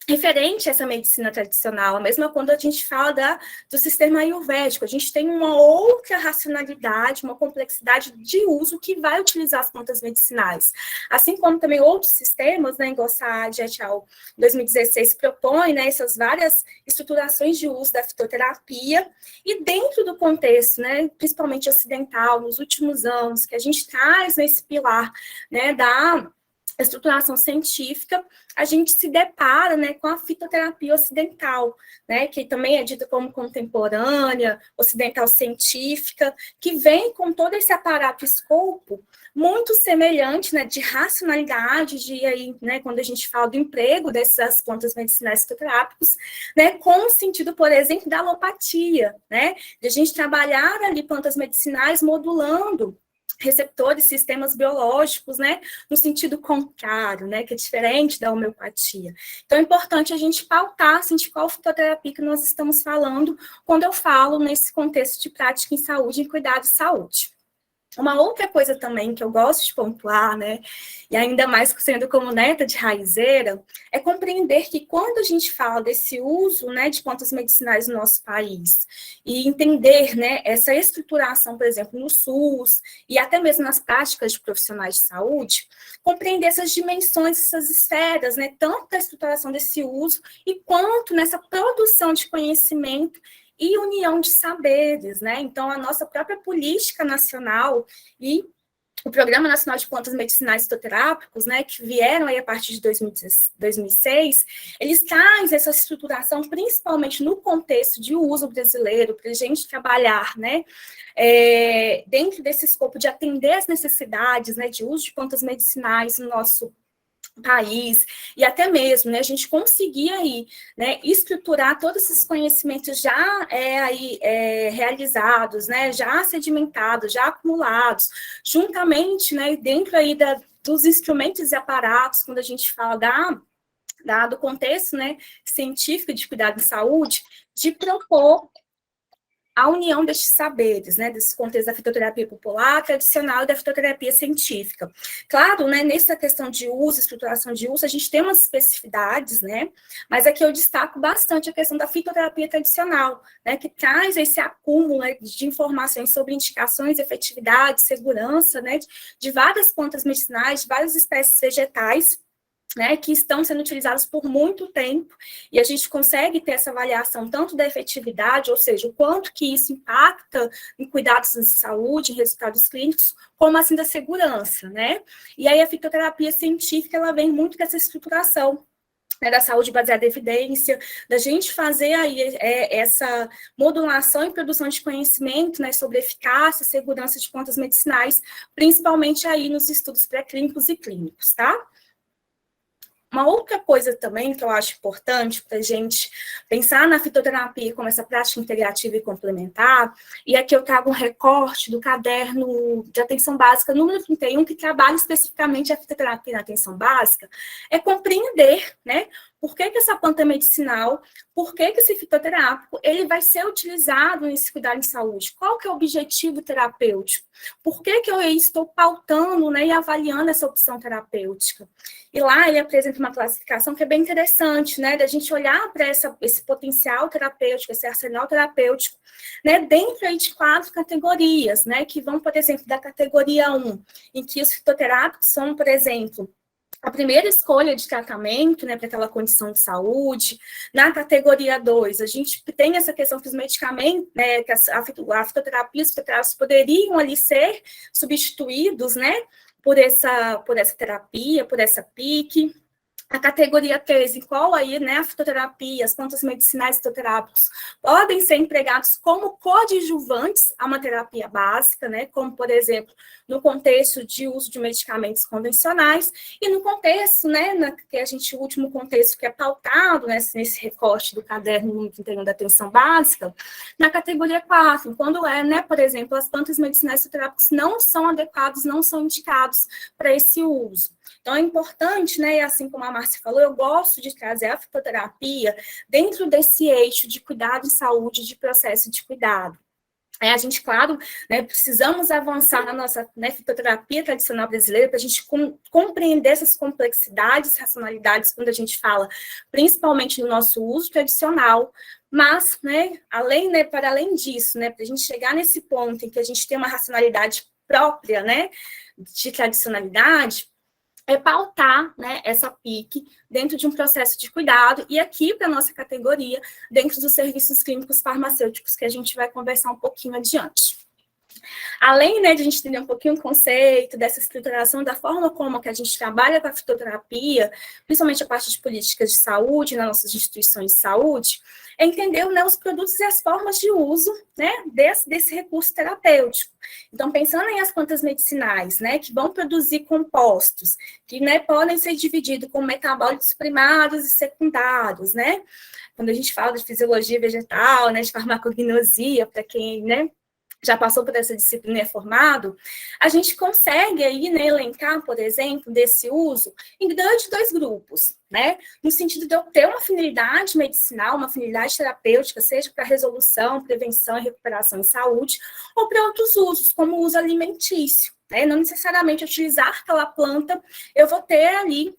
D: referente a essa medicina tradicional, mesmo quando a gente fala do sistema ayurvédico, a gente tem uma outra racionalidade, uma complexidade de uso que vai utilizar as plantas medicinais. Assim como também outros sistemas, né, Gossard et al. 2016 propõe, né, essas várias estruturações de uso da fitoterapia, e dentro do contexto, né, principalmente ocidental, nos últimos anos, que a gente traz nesse pilar, né, da estruturação científica, a gente se depara, né, com a fitoterapia ocidental, né, que também é dita como contemporânea, ocidental científica, que vem com todo esse aparato escopo muito semelhante, né, de racionalidade, de aí, né, quando a gente fala do emprego dessas plantas medicinais fitoterápicos, né, com o sentido, por exemplo, da alopatia, né, de a gente trabalhar ali plantas medicinais modulando receptores, sistemas biológicos, né, no sentido contrário, né, que é diferente da homeopatia. Então, é importante a gente pautar, assim, de qual fitoterapia que nós estamos falando quando eu falo nesse contexto de prática em saúde e cuidado de saúde. Uma outra coisa também que eu gosto de pontuar, né, e ainda mais sendo como neta de raizeira, é compreender que quando a gente fala desse uso, né, de plantas medicinais no nosso país, e entender, né, essa estruturação, por exemplo, no SUS, e até mesmo nas práticas de profissionais de saúde, compreender essas dimensões, essas esferas, né, tanto da estruturação desse uso, e quanto nessa produção de conhecimento e união de saberes, né? Então, a nossa própria política nacional e o Programa Nacional de Plantas Medicinais Fitoterápicos, né, que vieram aí a partir de 2006, eles trazem essa estruturação principalmente no contexto de uso brasileiro, para a gente trabalhar, né, dentro desse escopo de atender as necessidades, né, de uso de plantas medicinais no nosso país, e até mesmo, né, a gente conseguir aí, né, estruturar todos esses conhecimentos já realizados, né, já sedimentados, já acumulados, juntamente, né, dentro aí dos instrumentos e aparatos, quando a gente fala do contexto, né, científico de cuidado de saúde, de propor a união destes saberes, né, desse contexto da fitoterapia popular, tradicional e da fitoterapia científica. Claro, né, nessa questão de uso, estruturação de uso, a gente tem umas especificidades, né, mas aqui eu destaco bastante a questão da fitoterapia tradicional, né, que traz esse acúmulo, né, de informações sobre indicações, efetividade, segurança, né, de várias plantas medicinais, de várias espécies vegetais, né, que estão sendo utilizados por muito tempo, e a gente consegue ter essa avaliação tanto da efetividade, ou seja, o quanto que isso impacta em cuidados de saúde, em resultados clínicos, como assim da segurança, né? E aí a fitoterapia científica, ela vem muito com essa estruturação, né, da saúde baseada em evidência, da gente fazer aí essa modulação e produção de conhecimento, né, sobre eficácia e segurança de plantas medicinais, principalmente aí nos estudos pré-clínicos e clínicos, tá? Uma outra coisa também que eu acho importante para a gente pensar na fitoterapia como essa prática integrativa e complementar, e aqui eu trago um recorte do caderno de atenção básica número 31, que trabalha especificamente a fitoterapia na atenção básica, é compreender, né, por que essa planta é medicinal, por que esse fitoterápico, ele vai ser utilizado nesse cuidado em saúde, qual que é o objetivo terapêutico, por que eu estou pautando, né, e avaliando essa opção terapêutica. E lá ele apresenta uma classificação que é bem interessante, né, da gente olhar para esse potencial terapêutico, esse arsenal terapêutico, né, dentro aí de 4 categorias, né, que vão, por exemplo, da categoria 1, em que os fitoterápicos são, por exemplo, a primeira escolha de tratamento, né, para aquela condição de saúde. Na categoria 2, a gente tem essa questão que os medicamentos, né, que a fitoterapia, os fitoterápicos poderiam ali ser substituídos, né, por essa terapia, por essa PIC. A categoria 3, em qual aí, né, a fitoterapia, as plantas medicinais fitoterápicos podem ser empregados como coadjuvantes a uma terapia básica, né, como, por exemplo, no contexto de uso de medicamentos convencionais, e no contexto, né, o último contexto que é pautado, né, nesse recorte do caderno 31 da atenção básica, na categoria 4, quando né, por exemplo, as plantas medicinais fitoterápicos não são adequados, não são indicados para esse uso. Então, é importante, né, assim como a Márcia falou, eu gosto de trazer a fitoterapia dentro desse eixo de cuidado em saúde, de processo de cuidado. A gente, claro, né, precisamos avançar na nossa, né, fitoterapia tradicional brasileira para a gente compreender essas complexidades, racionalidades, quando a gente fala, principalmente no nosso uso tradicional, mas, né, para além disso, né, para a gente chegar nesse ponto em que a gente tem uma racionalidade própria, né, de tradicionalidade, é pautar, né, essa PIC dentro de um processo de cuidado, e aqui para a nossa categoria, dentro dos serviços clínicos farmacêuticos, que a gente vai conversar um pouquinho adiante. Além, né, de a gente entender um pouquinho o conceito dessa estruturação, da forma como que a gente trabalha com a fitoterapia, principalmente a parte de políticas de saúde, nas nossas instituições de saúde, é entender, né, os produtos e as formas de uso, né, desse recurso terapêutico. Então, pensando em as plantas medicinais, né, que vão produzir compostos, que, né, podem ser divididos como metabólitos primários e secundários, né? Quando a gente fala de fisiologia vegetal, né, de farmacognosia, para quem, né, já passou por essa disciplina e é formado, a gente consegue aí, né, elencar, por exemplo, desse uso em grandes 2 grupos, né, no sentido de eu ter uma afinidade medicinal, uma afinidade terapêutica, seja para resolução, prevenção e recuperação em saúde, ou para outros usos, como o uso alimentício, né, não necessariamente utilizar aquela planta, eu vou ter ali,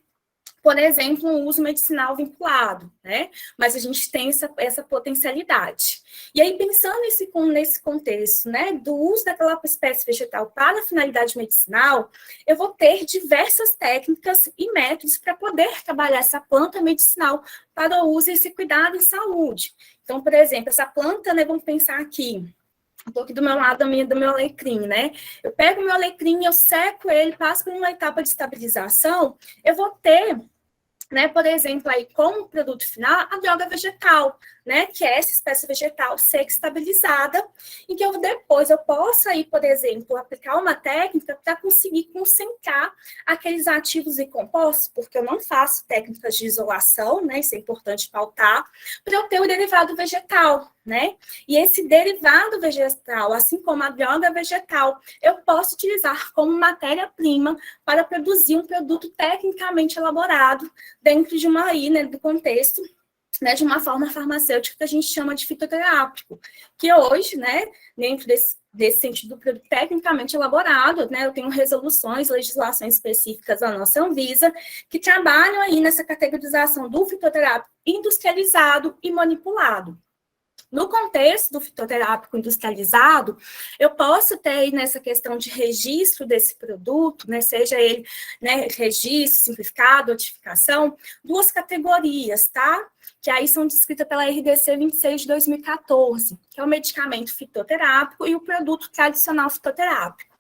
D: por exemplo, um uso medicinal vinculado, né? Mas a gente tem essa potencialidade. E aí, pensando nesse contexto, né, do uso daquela espécie vegetal para a finalidade medicinal, eu vou ter diversas técnicas e métodos para poder trabalhar essa planta medicinal para o uso e esse cuidado em saúde. Então, por exemplo, essa planta, né, vamos pensar aqui, estou aqui do meu lado do meu alecrim, né? Eu pego o meu alecrim, eu seco ele, passo por uma etapa de estabilização, eu vou ter, né, por exemplo, aí como produto final, a droga vegetal, né, que é essa espécie vegetal seca estabilizada, em que depois eu possa aí, por exemplo, aplicar uma técnica para conseguir concentrar aqueles ativos e compostos, porque eu não faço técnicas de isolação, né, isso é importante pautar, para eu ter o derivado vegetal, né, e esse derivado vegetal, assim como a droga vegetal, eu posso utilizar como matéria-prima para produzir um produto tecnicamente elaborado dentro de uma aí, né, do contexto né, de uma forma farmacêutica que a gente chama de fitoterápico, que hoje, né, dentro desse sentido tecnicamente elaborado, né, eu tenho resoluções, legislações específicas da nossa Anvisa, que trabalham aí nessa categorização do fitoterápico industrializado e manipulado. No contexto do fitoterápico industrializado, eu posso ter aí nessa questão de registro desse produto, né, seja ele, né, registro, simplificado, notificação, duas categorias, tá? Que aí são descritas pela RDC 26 de 2014, que é o medicamento fitoterápico e o produto tradicional fitoterápico.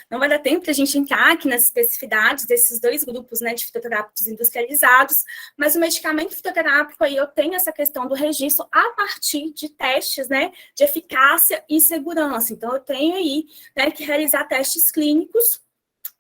D: Não vai dar tempo para a gente entrar aqui nas especificidades desses dois grupos, né, de fitoterápicos industrializados, mas o medicamento fitoterápico aí eu tenho essa questão do registro a partir de testes, né, de eficácia e segurança. Então, eu tenho aí, né, que realizar testes clínicos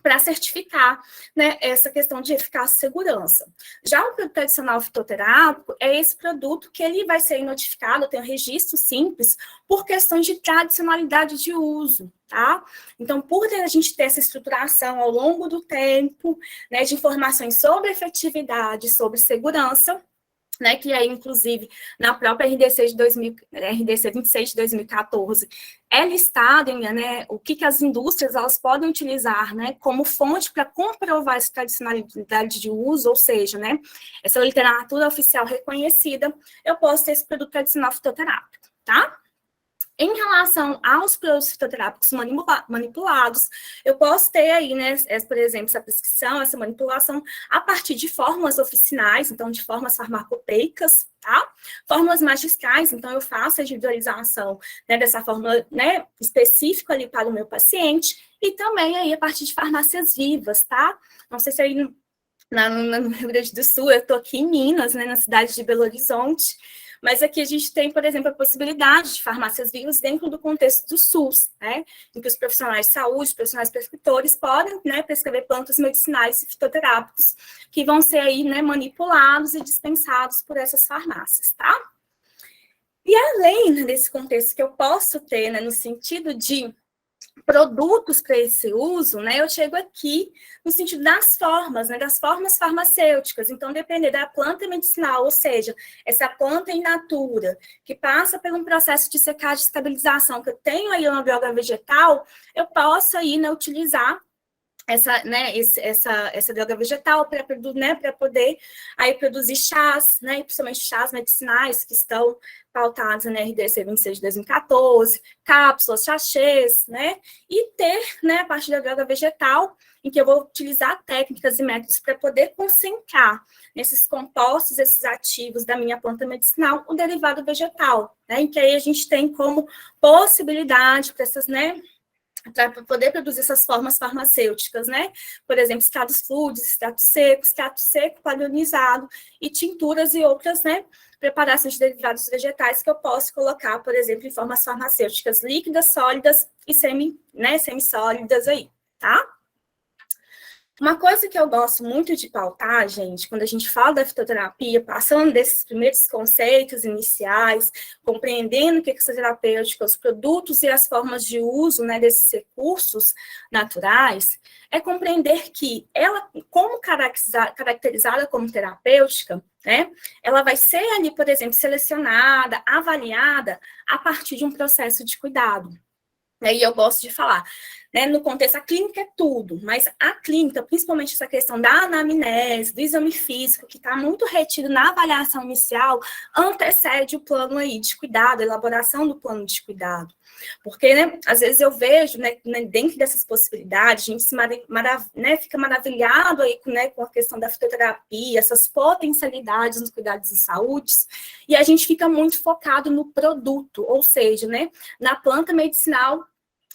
D: para certificar, né, essa questão de eficácia e segurança. Já o produto tradicional fitoterápico é esse produto que ele vai ser notificado, tem um registro simples, por questões de tradicionalidade de uso, tá? Então, por a gente ter essa estruturação ao longo do tempo, né, de informações sobre efetividade, sobre segurança, né, que aí, inclusive, na própria RDC 26 de 2014, é listado, né, o que as indústrias elas podem utilizar, né, como fonte para comprovar essa tradicionalidade de uso, ou seja, né, essa literatura oficial reconhecida, eu posso ter esse produto tradicional fitoterápico, tá? Em relação aos produtos fitoterápicos manipulados, eu posso ter aí, né, por exemplo, essa prescrição, essa manipulação a partir de fórmulas oficinais, então de formas farmacopeicas, tá? Fórmulas magistrais, então eu faço a individualização, né, dessa fórmula, né, específica ali para o meu paciente, e também aí a partir de farmácias vivas, tá? Não sei se aí no Rio Grande do Sul, eu estou aqui em Minas, né, na cidade de Belo Horizonte, mas aqui a gente tem, por exemplo, a possibilidade de farmácias vivas dentro do contexto do SUS, né, em que os profissionais de saúde, profissionais prescritores podem, né, prescrever plantas medicinais e fitoterápicos que vão ser aí, né, manipulados e dispensados por essas farmácias, tá? E além desse contexto que eu posso ter, né, no sentido de produtos para esse uso, né, eu chego aqui no sentido das formas, né, das formas farmacêuticas. Então, depender da planta medicinal, ou seja, essa planta in natura, que passa por um processo de secagem e estabilização, que eu tenho aí uma droga vegetal, eu posso aí, né, utilizar essa droga vegetal para, né, poder aí produzir chás, né, principalmente chás medicinais que estão pautados na RDC 26 de 2014, cápsulas, sachês, né, e ter, né, a partir da droga vegetal, em que eu vou utilizar técnicas e métodos para poder concentrar nesses compostos, esses ativos da minha planta medicinal, o derivado vegetal, né, em que aí a gente tem como possibilidade para essas, né, para poder produzir essas formas farmacêuticas, né? Por exemplo, extratos fluidos, extrato seco padronizado e tinturas e outras, né? Preparações de derivados vegetais que eu posso colocar, por exemplo, em formas farmacêuticas líquidas, sólidas e semissólidas aí, tá? Uma coisa que eu gosto muito de pautar, gente, quando a gente fala da fitoterapia, passando desses primeiros conceitos iniciais, compreendendo o que é fitoterapêutica, os produtos e as formas de uso, né, desses recursos naturais, é compreender que ela, como caracterizada como terapêutica, né, ela vai ser ali, por exemplo, selecionada, avaliada a partir de um processo de cuidado. E eu gosto de falar, né, no contexto, a clínica é tudo, mas a clínica, principalmente essa questão da anamnese, do exame físico, que está muito retido na avaliação inicial, antecede o plano aí de cuidado, a elaboração do plano de cuidado. Porque, né, às vezes eu vejo, né, dentro dessas possibilidades, a gente fica maravilhado aí, né, com a questão da fitoterapia, essas potencialidades nos cuidados de saúde, e a gente fica muito focado no produto, ou seja, né, na planta medicinal,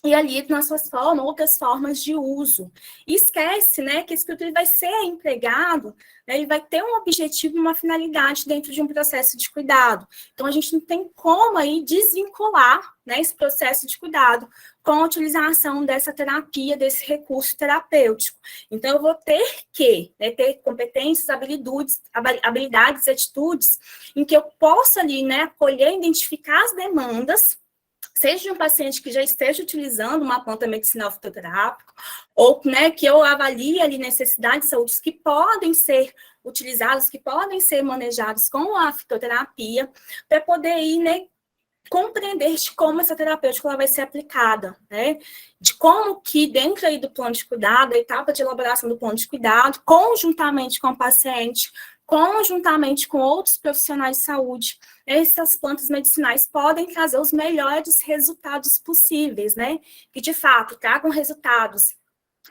D: e ali nas suas formas, outras formas de uso. E esquece, né, que esse produto vai ser empregado, né, ele vai ter um objetivo, uma finalidade dentro de um processo de cuidado. Então, a gente não tem como aí desvincular, né, esse processo de cuidado com a utilização dessa terapia, desse recurso terapêutico. Então, eu vou ter que, né, ter competências, habilidades, atitudes, em que eu possa ali, né, acolher, identificar as demandas, seja de um paciente que já esteja utilizando uma planta medicinal fitoterápica, ou, né, que eu avalie ali necessidades de saúde que podem ser utilizados, que podem ser manejados com a fitoterapia, para poder ir, né, compreender de como essa terapêutica ela vai ser aplicada, né? De como que dentro aí do plano de cuidado, a etapa de elaboração do plano de cuidado, conjuntamente com o paciente, conjuntamente com outros profissionais de saúde, essas plantas medicinais podem trazer os melhores resultados possíveis, né? Que de fato tragam resultados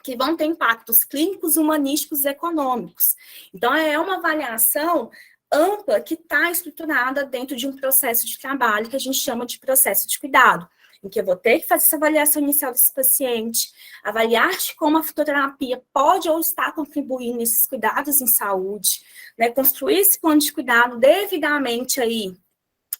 D: que vão ter impactos clínicos, humanísticos e econômicos. Então, é uma avaliação ampla que está estruturada dentro de um processo de trabalho que a gente chama de processo de cuidado, em que eu vou ter que fazer essa avaliação inicial desse paciente, avaliar de como a fitoterapia pode ou está contribuindo nesses cuidados em saúde, né, construir esse plano de cuidado devidamente aí,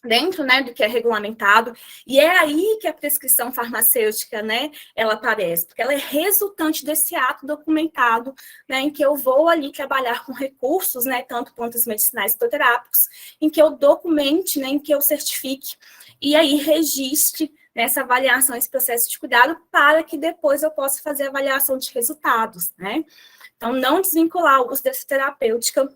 D: dentro, né, do que é regulamentado, e é aí que a prescrição farmacêutica, né, ela aparece, porque ela é resultante desse ato documentado, né, em que eu vou ali trabalhar com recursos, né, tanto plantas medicinais fitoterápicos, em que eu documente, né, em que eu certifique, e aí registre nessa avaliação, esse processo de cuidado, para que depois eu possa fazer a avaliação de resultados, né. Então, não desvincular o uso dessa terapêutica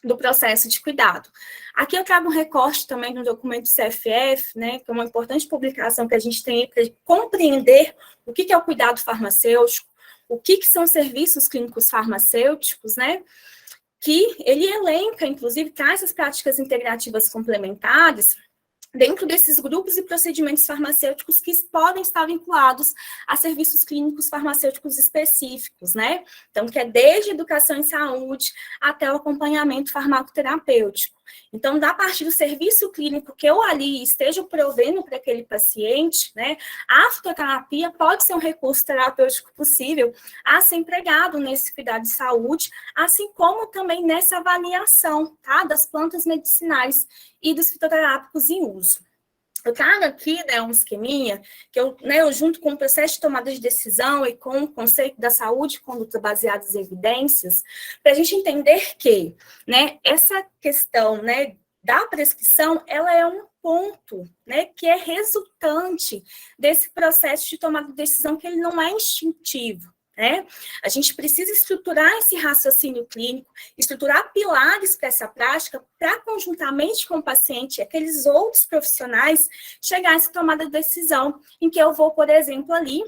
D: do processo de cuidado. Aqui eu trago um recorte também do documento CFF, né, que é uma importante publicação que a gente tem para compreender o que é o cuidado farmacêutico, o que são serviços clínicos farmacêuticos, né, que ele elenca, inclusive, traz as práticas integrativas complementares dentro desses grupos e procedimentos farmacêuticos que podem estar vinculados a serviços clínicos farmacêuticos específicos, né? Então, que é desde educação em saúde até o acompanhamento farmacoterapêutico. Então, da partir do serviço clínico que eu ali esteja provendo para aquele paciente, né, a fitoterapia pode ser um recurso terapêutico possível a ser empregado nesse cuidado de saúde, assim como também nessa avaliação, tá, das plantas medicinais e dos fitoterápicos em uso. Eu trago aqui, né, um esqueminha que eu junto com o processo de tomada de decisão e com o conceito da saúde e conduta baseadas em evidências, para a gente entender que, né, essa questão, né, da prescrição, ela é um ponto, né, que é resultante desse processo de tomada de decisão, que ele não é instintivo. Né? A gente precisa estruturar esse raciocínio clínico, estruturar pilares para essa prática, para conjuntamente com o paciente e aqueles outros profissionais chegar a essa tomada de decisão, em que eu vou, por exemplo, ali,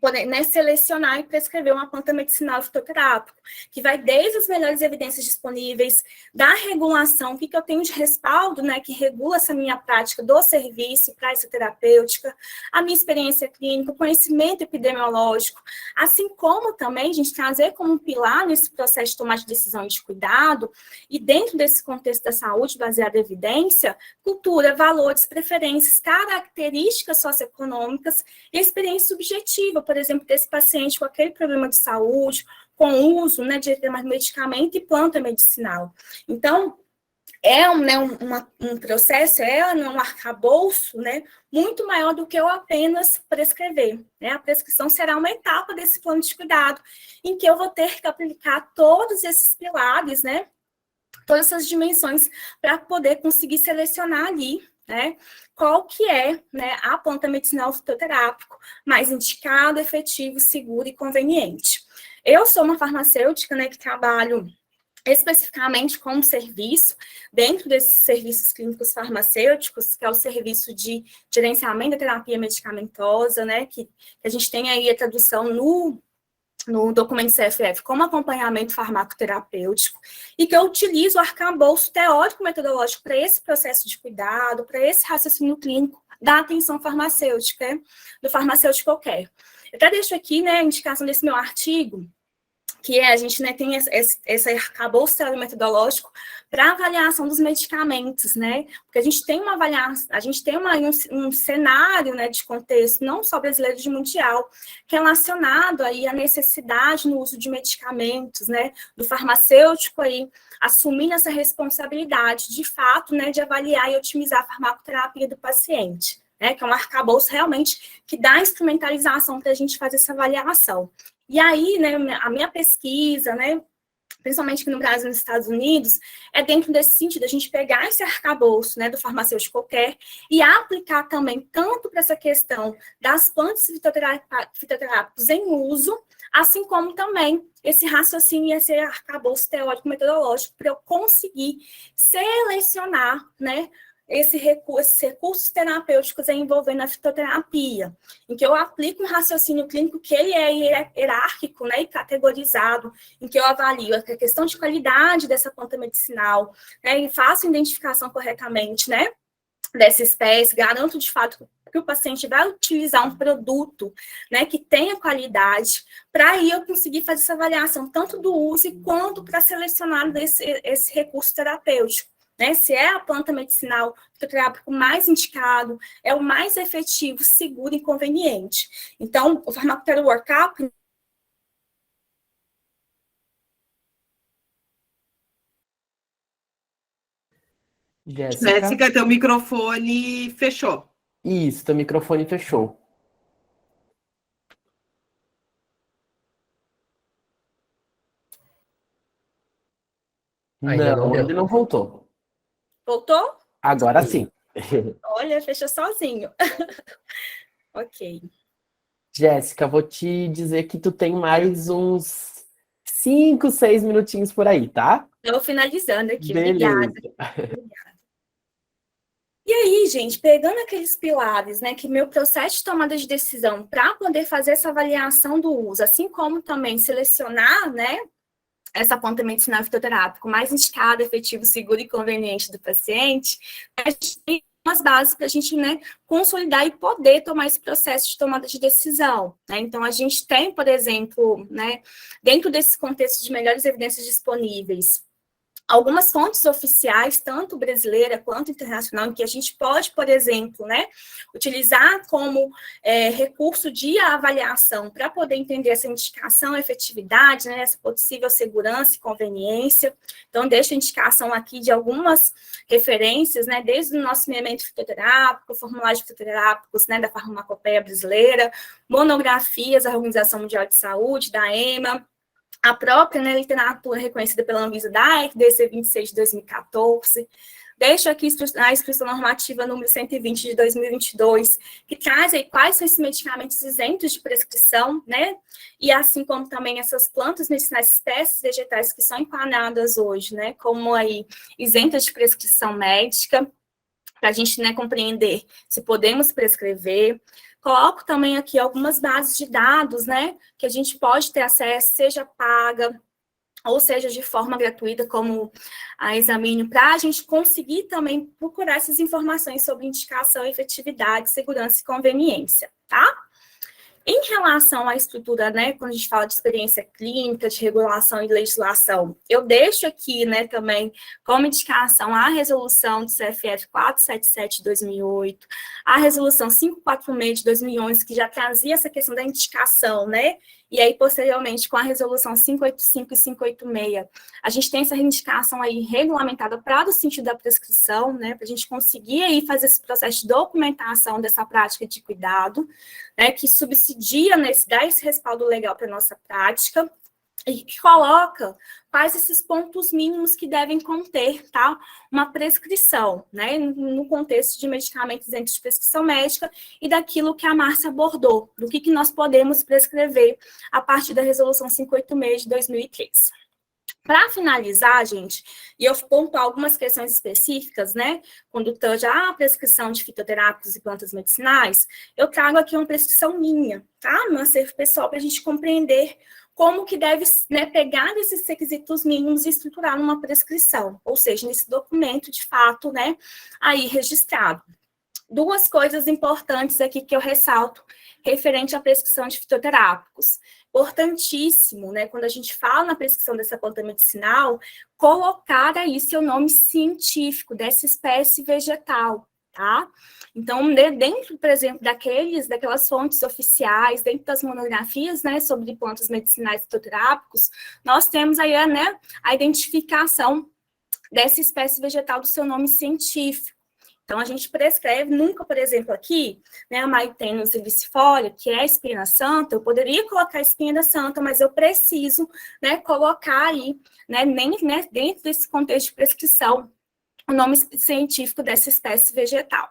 D: poder, né, selecionar e prescrever uma planta medicinal fitoterápica, que vai desde as melhores evidências disponíveis, da regulação, o que eu tenho de respaldo, né, que regula essa minha prática do serviço para essa terapêutica, a minha experiência clínica, o conhecimento epidemiológico, assim como também a gente trazer como um pilar nesse processo de tomada de decisão de cuidado, e dentro desse contexto da saúde baseada em evidência, cultura, valores, preferências, características socioeconômicas e experiência subjetiva, por exemplo, desse paciente com aquele problema de saúde, com o uso, né, de determinado medicamento e planta medicinal. Então, é um processo, um arcabouço, né, muito maior do que eu apenas prescrever. Né? A prescrição será uma etapa desse plano de cuidado, em que eu vou ter que aplicar todos esses pilares, né, todas essas dimensões, para poder conseguir selecionar ali, né, qual que é, né, a planta medicinal fitoterápico mais indicada, efetivo, seguro e conveniente. Eu sou uma farmacêutica, né, que trabalho especificamente com um serviço, dentro desses serviços clínicos farmacêuticos, que é o serviço de gerenciamento da terapia medicamentosa, né, que a gente tem aí a tradução no documento CFF como acompanhamento farmacoterapêutico, e que eu utilizo o arcabouço teórico-metodológico para esse processo de cuidado, para esse raciocínio clínico da atenção farmacêutica, do farmacêutico qualquer. Eu até deixo aqui, né, a indicação desse meu artigo, que a gente, né, tem esse arcabouço metodológico para avaliação dos medicamentos, né? Porque a gente tem uma avaliação, a gente tem um cenário, né, de contexto, não só brasileiro, de mundial, relacionado aí à necessidade no uso de medicamentos, né? Do farmacêutico aí assumindo essa responsabilidade, de fato, né, de avaliar e otimizar a farmacoterapia do paciente. Né, que é um arcabouço realmente que dá instrumentalização para a gente fazer essa avaliação. E aí, né, a minha pesquisa, né, principalmente aqui no Brasil e nos Estados Unidos, é dentro desse sentido, a gente pegar esse arcabouço, né, do farmacêutico qualquer e aplicar também tanto para essa questão das plantas fitoterápicas em uso, assim como também esse raciocínio e esse arcabouço teórico-metodológico para eu conseguir selecionar, né, esses recursos terapêuticos envolvendo a fitoterapia, em que eu aplico um raciocínio clínico que ele é hierárquico, né, e categorizado, em que eu avalio a questão de qualidade dessa planta medicinal, né, e faço a identificação corretamente, né, dessa espécie, garanto de fato que o paciente vai utilizar um produto, né, que tenha qualidade, para aí eu conseguir fazer essa avaliação tanto do uso quanto para selecionar esse recurso terapêutico. Né, se é a planta medicinal fitoterápico mais indicado, é o mais efetivo, seguro e conveniente. Então, o Pharmacopeia Workup...
A: Jéssica, teu microfone fechou.
B: Isso, teu microfone fechou.
C: Ainda não deu.
B: Ele não voltou.
D: Voltou?
B: Agora sim.
D: Olha, fechou sozinho. Ok.
B: Jéssica, vou te dizer que tu tem mais uns 5, 6 minutinhos por aí, tá?
D: Estou finalizando aqui,
B: Beleza.
D: obrigada. E aí, gente, pegando aqueles pilares, né, que meu processo de tomada de decisão para poder fazer essa avaliação do uso, assim como também selecionar, né, essa planta medicinal fitoterápica mais indicada, efetivo, seguro e conveniente do paciente, a gente tem umas bases para a gente, né, consolidar e poder tomar esse processo de tomada de decisão, né? Então, a gente tem, por exemplo, né, dentro desse contexto de melhores evidências disponíveis, algumas fontes oficiais, tanto brasileira quanto internacional, em que a gente pode, por exemplo, né, utilizar como recurso de avaliação para poder entender essa indicação, efetividade, né, essa possível segurança e conveniência. Então, deixo a indicação aqui de algumas referências, né, desde o nosso elemento fitoterápico, formulários fitoterápicos, né, da Farmacopeia brasileira, monografias da Organização Mundial de Saúde, da EMA, a própria, né, literatura reconhecida pela Anvisa da RDC 26 de 2014, deixo aqui a instrução normativa número 120 de 2022, que traz aí quais são esses medicamentos isentos de prescrição, né, e assim como também essas plantas medicinais, espécies vegetais que são enquadradas hoje, né, como aí isentas de prescrição médica, para a gente, né, compreender se podemos prescrever. Coloco também aqui algumas bases de dados, né, que a gente pode ter acesso, seja paga, ou seja de forma gratuita, como a Examine, para a gente conseguir também procurar essas informações sobre indicação, efetividade, segurança e conveniência, tá? Em relação à estrutura, né, quando a gente fala de experiência clínica, de regulação e legislação, eu deixo aqui, né, também como indicação a resolução do CFF 477 de 2008, a resolução 546 de 2011, que já trazia essa questão da indicação, né, e aí, posteriormente, com a resolução 585 e 586, a gente tem essa reivindicação aí regulamentada para o sentido da prescrição, né, para a gente conseguir aí fazer esse processo de documentação dessa prática de cuidado, né, que subsidia, né, dá esse respaldo legal para a nossa prática, e que coloca quais esses pontos mínimos que devem conter, tá, uma prescrição, né, no contexto de medicamentos isentos de prescrição médica e daquilo que a Márcia abordou, do que nós podemos prescrever a partir da resolução 586 de 2013. Para finalizar, gente, e eu pontuar algumas questões específicas, né, quando tange a prescrição de fitoterápicos e plantas medicinais, eu trago aqui uma prescrição minha, tá, meu acervo pessoal, para a gente compreender como que deve, né, pegar esses requisitos mínimos e estruturar numa prescrição, ou seja, nesse documento, de fato, né, aí registrado. Duas coisas importantes aqui que eu ressalto referente à prescrição de fitoterápicos. Importantíssimo, né, quando a gente fala na prescrição dessa planta medicinal, colocar aí seu nome científico dessa espécie vegetal, tá? Então, dentro, por exemplo, daquelas fontes oficiais, dentro das monografias, né, sobre plantas medicinais fitoterápicos, nós temos aí, né, a identificação dessa espécie vegetal do seu nome científico. Então, a gente prescreve, nunca, por exemplo, aqui, né, a Maitena silicifolia, que é a espinha santa, eu poderia colocar a espinha santa, mas eu preciso, né, colocar aí, né, dentro desse contexto de prescrição, o nome científico dessa espécie vegetal.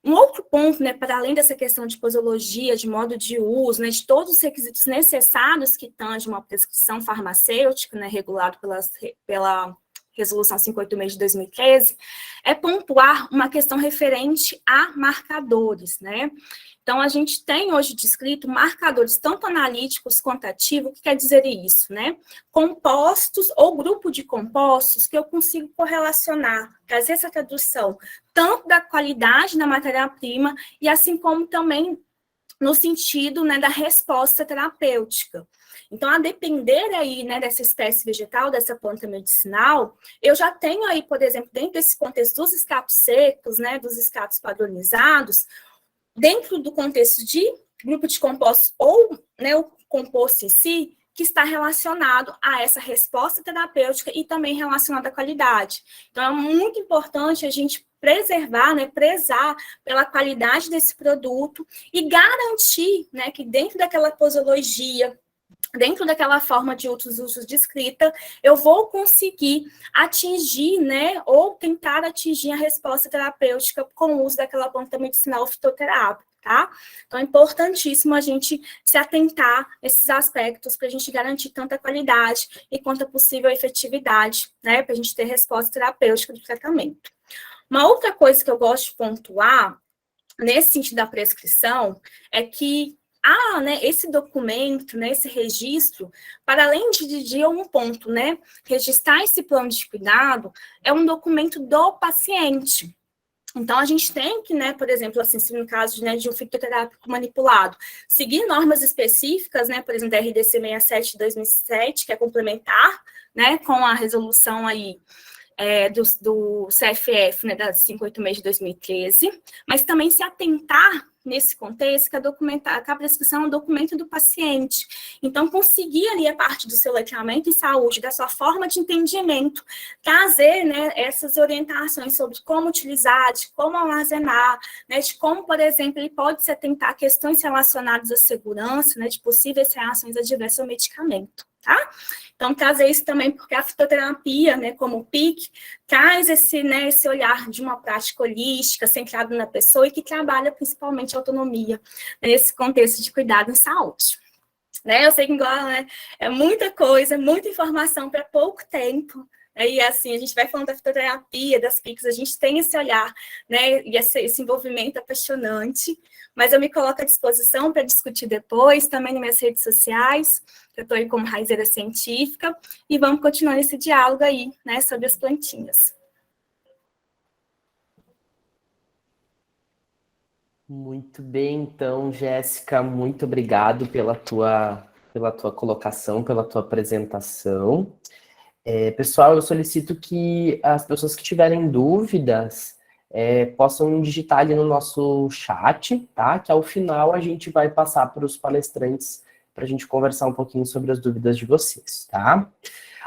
D: Um outro ponto, né, para além dessa questão de posologia, de modo de uso, né, de todos os requisitos necessários que tangem uma prescrição farmacêutica, né, regulado pela Resolução 586 de 2013, é pontuar uma questão referente a marcadores, né? Então, a gente tem hoje descrito marcadores tanto analíticos quanto ativos. O que quer dizer isso, né? Compostos ou grupo de compostos que eu consigo correlacionar, trazer essa tradução, tanto da qualidade da matéria-prima e assim como também no sentido, né, da resposta terapêutica. Então, a depender aí, né, dessa espécie vegetal, dessa planta medicinal, eu já tenho aí, por exemplo, dentro desse contexto dos extratos secos, né, dos extratos padronizados, dentro do contexto de grupo de compostos ou, né, o composto em si, que está relacionado a essa resposta terapêutica e também relacionado à qualidade. Então, é muito importante a gente preservar, né, prezar pela qualidade desse produto e garantir, né, que dentro daquela posologia, dentro daquela forma de outros usos de escrita, eu vou conseguir atingir, né, ou tentar atingir a resposta terapêutica com o uso daquela planta medicinal fitoterápica, tá? Então, é importantíssimo a gente se atentar a esses aspectos para a gente garantir tanta qualidade e quanto possível efetividade, né, para a gente ter resposta terapêutica do tratamento. Uma outra coisa que eu gosto de pontuar, nesse sentido da prescrição, é que né, esse documento, né, esse registro, para além de um ponto, né, registrar esse plano de cuidado, é um documento do paciente. Então, a gente tem que, né, por exemplo, assim, se no caso, né, de um fitoterápico manipulado, seguir normas específicas, né, por exemplo, da RDC 67 de 2007, que é complementar, né, com a resolução aí, do CFF, né, da 586 de 2013, mas também se atentar nesse contexto que a prescrição é um documento do paciente. Então, conseguir ali a parte do seu letramento em saúde, da sua forma de entendimento, trazer, né, essas orientações sobre como utilizar, de como armazenar, né, de como, por exemplo, ele pode se atentar a questões relacionadas à segurança, né, de possíveis reações adversas ao medicamento, tá? Então, trazer isso também, porque a fitoterapia, né, como o PIC, traz esse, né, esse olhar de uma prática holística, centrada na pessoa e que trabalha principalmente a autonomia nesse contexto de cuidado em saúde. Né, eu sei que igual, né, é muita coisa, muita informação para pouco tempo. E assim, a gente vai falando da fitoterapia, das PICs, a gente tem esse olhar, né, e esse envolvimento apaixonante, mas eu me coloco à disposição para discutir depois, também nas minhas redes sociais, eu estou aí como raizeira científica, e vamos continuar esse diálogo aí, né, sobre as plantinhas.
B: Muito bem, então, Jéssica, muito obrigado pela tua colocação, pela tua apresentação. Pessoal, eu solicito que as pessoas que tiverem dúvidas possam digitar ali no nosso chat, tá? Que ao final a gente vai passar para os palestrantes para a gente conversar um pouquinho sobre as dúvidas de vocês, tá?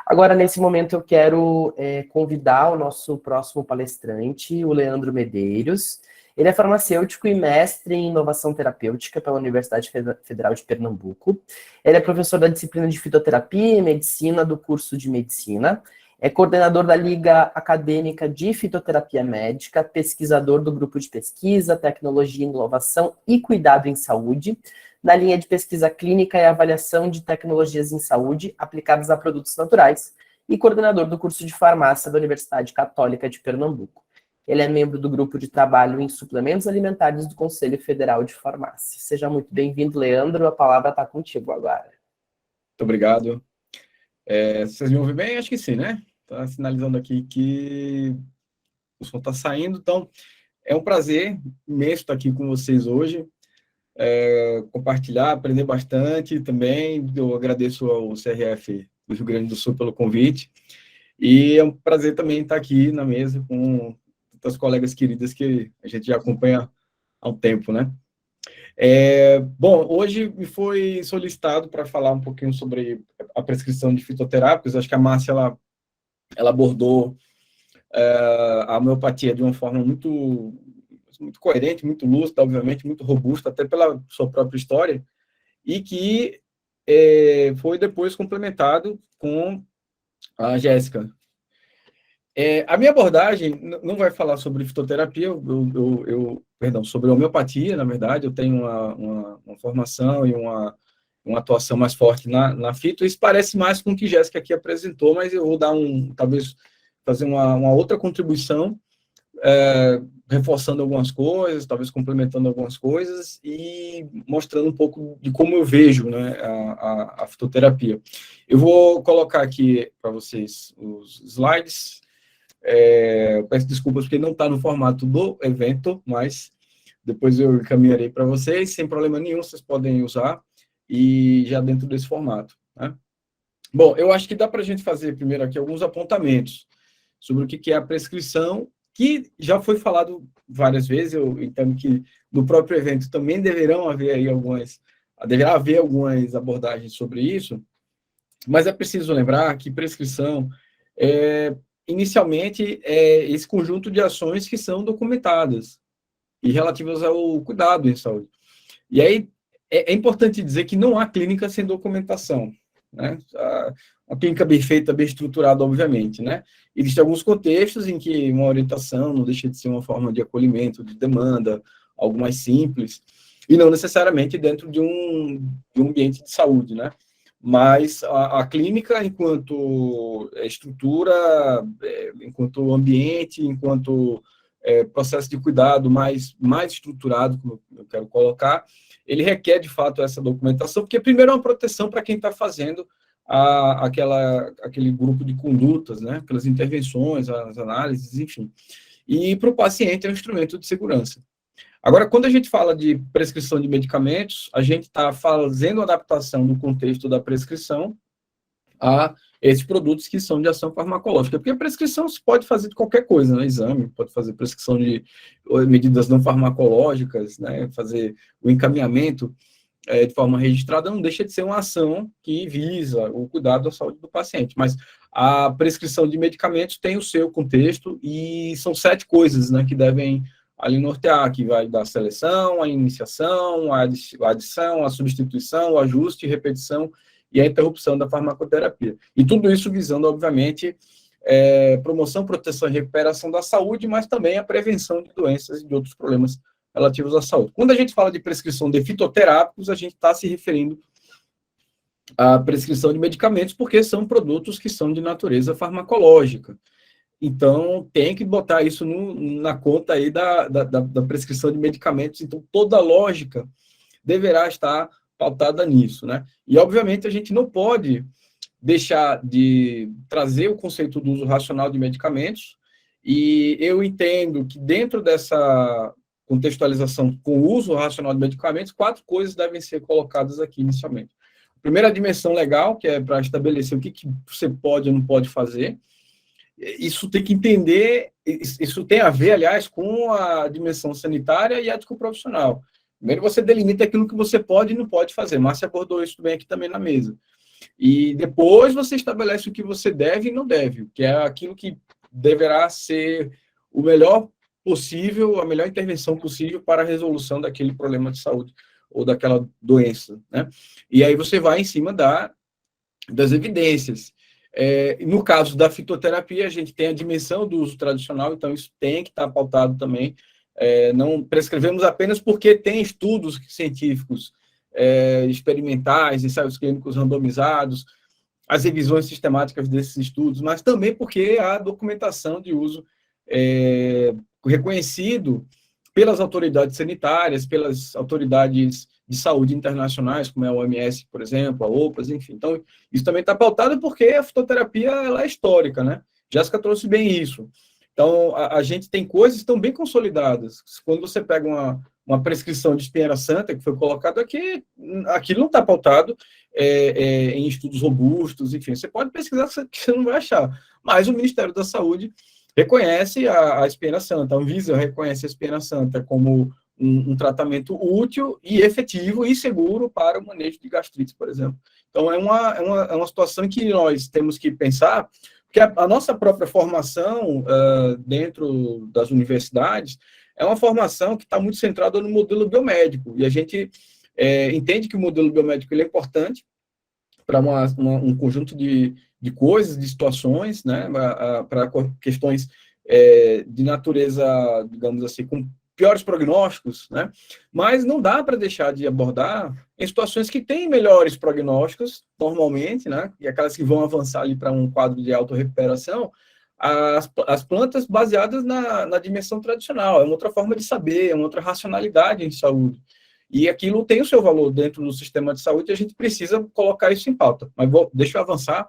B: Agora, nesse momento, eu quero convidar o nosso próximo palestrante, o Leandro Medeiros. Ele é farmacêutico e mestre em inovação terapêutica pela Universidade Federal de Pernambuco. Ele é professor da disciplina de fitoterapia e medicina do curso de medicina. É coordenador da Liga Acadêmica de Fitoterapia Médica, pesquisador do grupo de pesquisa, tecnologia, inovação e cuidado em saúde, na linha de pesquisa clínica e avaliação de tecnologias em saúde aplicadas a produtos naturais, e coordenador do curso de farmácia da Universidade Católica de Pernambuco. Ele é membro do grupo de trabalho em suplementos alimentares do Conselho Federal de Farmácia. Seja muito bem-vindo, Leandro. A palavra está contigo agora.
E: Muito obrigado. Vocês me ouvem bem? Acho que sim, né? Está sinalizando aqui que o som está saindo. Então, é um prazer imenso estar aqui com vocês hoje. Compartilhar, aprender bastante também. Eu agradeço ao CRF do Rio Grande do Sul pelo convite. E é um prazer também estar aqui na mesa com as colegas queridas que a gente já acompanha há um tempo, né? Bom, hoje me foi solicitado para falar um pouquinho sobre a prescrição de fitoterápicos. Acho que a Márcia ela abordou a homeopatia de uma forma muito coerente, muito lúcida, obviamente, muito robusta, até pela sua própria história, e que foi depois complementado com a Jéssica. A minha abordagem não vai falar sobre fitoterapia, perdão, sobre homeopatia, na verdade. Eu tenho uma formação e uma atuação mais forte na fito. Isso parece mais com o que Jéssica aqui apresentou, mas eu vou dar talvez fazer uma outra contribuição, reforçando algumas coisas, talvez complementando algumas coisas e mostrando um pouco de como eu vejo, né, a fitoterapia. Eu vou colocar aqui para vocês os slides. Eu peço desculpas porque não está no formato do evento, mas depois eu encaminharei para vocês, sem problema nenhum, vocês podem usar, e já dentro desse formato, né? Bom, eu acho que dá para a gente fazer primeiro aqui alguns apontamentos sobre o que é a prescrição, que já foi falado várias vezes. Eu entendo que no próprio evento também deverá haver algumas abordagens sobre isso, mas é preciso lembrar que prescrição inicialmente é esse conjunto de ações que são documentadas e relativas ao cuidado em saúde. E aí é importante dizer que não há clínica sem documentação, né? Uma clínica bem feita, bem estruturada, obviamente, né? Existem alguns contextos em que uma orientação não deixa de ser uma forma de acolhimento, de demanda, algo mais simples, e não necessariamente dentro de um ambiente de saúde, né? Mas a clínica, enquanto estrutura, enquanto ambiente, enquanto processo de cuidado mais estruturado, como eu quero colocar, ele requer, de fato, essa documentação, porque, primeiro, é uma proteção para quem está fazendo aquele grupo de condutas, né? Aquelas intervenções, as análises, enfim. E, para o paciente, é um instrumento de segurança. Agora, quando a gente fala de prescrição de medicamentos, a gente está fazendo adaptação do contexto da prescrição a esses produtos que são de ação farmacológica, porque a prescrição se pode fazer de qualquer coisa, né? Exame, pode fazer prescrição de medidas não farmacológicas, né? Fazer o encaminhamento de forma registrada, não deixa de ser uma ação que visa o cuidado da saúde do paciente, mas a prescrição de medicamentos tem o seu contexto e são 7 coisas, né, que devem ali nortear, que vai da seleção, a iniciação, a adição, a substituição, o ajuste, repetição e a interrupção da farmacoterapia. E tudo isso visando, obviamente, promoção, proteção e recuperação da saúde, mas também a prevenção de doenças e de outros problemas relativos à saúde. Quando a gente fala de prescrição de fitoterápicos, a gente está se referindo à prescrição de medicamentos, porque são produtos que são de natureza farmacológica. Então, tem que botar isso na conta aí da prescrição de medicamentos. Então, toda a lógica deverá estar pautada nisso, né? E, obviamente, a gente não pode deixar de trazer o conceito do uso racional de medicamentos, e eu entendo que dentro dessa contextualização com o uso racional de medicamentos, 4 coisas devem ser colocadas aqui inicialmente. A primeira, dimensão legal, que é para estabelecer o que você pode ou não pode fazer. Isso tem que entender, isso tem a ver, aliás, com a dimensão sanitária e ético-profissional. Primeiro, você delimita aquilo que você pode e não pode fazer. Márcia abordou isso bem aqui também na mesa. E depois você estabelece o que você deve e não deve, que é aquilo que deverá ser o melhor possível, a melhor intervenção possível para a resolução daquele problema de saúde ou daquela doença, né? E aí você vai em cima das evidências. No caso da fitoterapia, a gente tem a dimensão do uso tradicional, então isso tem que estar pautado também. Não prescrevemos apenas porque tem estudos científicos experimentais, ensaios clínicos randomizados, as revisões sistemáticas desses estudos, mas também porque há documentação de uso reconhecido pelas autoridades sanitárias, pelas autoridades de saúde internacionais, como é a OMS, por exemplo, a OPAS, enfim. Então, isso também está pautado porque a fitoterapia ela é histórica, né? Jéssica trouxe bem isso. Então, a gente tem coisas que estão bem consolidadas. Quando você pega uma prescrição de espinheira santa, que foi colocado aqui, aquilo não está pautado em estudos robustos, enfim. Você pode pesquisar que você não vai achar. Mas o Ministério da Saúde reconhece a espinheira santa, a Anvisa reconhece a espinheira santa como um tratamento útil e efetivo e seguro para o manejo de gastrite, por exemplo. Então, é uma situação que nós temos que pensar Porque a nossa própria formação dentro das universidades é uma formação que está muito centrada no modelo biomédico, e a gente entende que o modelo biomédico ele é importante para um conjunto de coisas, de situações, né, para questões de natureza, digamos assim, com piores prognósticos, né, mas não dá para deixar de abordar em situações que têm melhores prognósticos, normalmente, né, e aquelas que vão avançar ali para um quadro de autorrecuperação, as plantas baseadas na dimensão tradicional, é uma outra forma de saber, é uma outra racionalidade em saúde. E aquilo tem o seu valor dentro do sistema de saúde e a gente precisa colocar isso em pauta. Mas deixa eu avançar,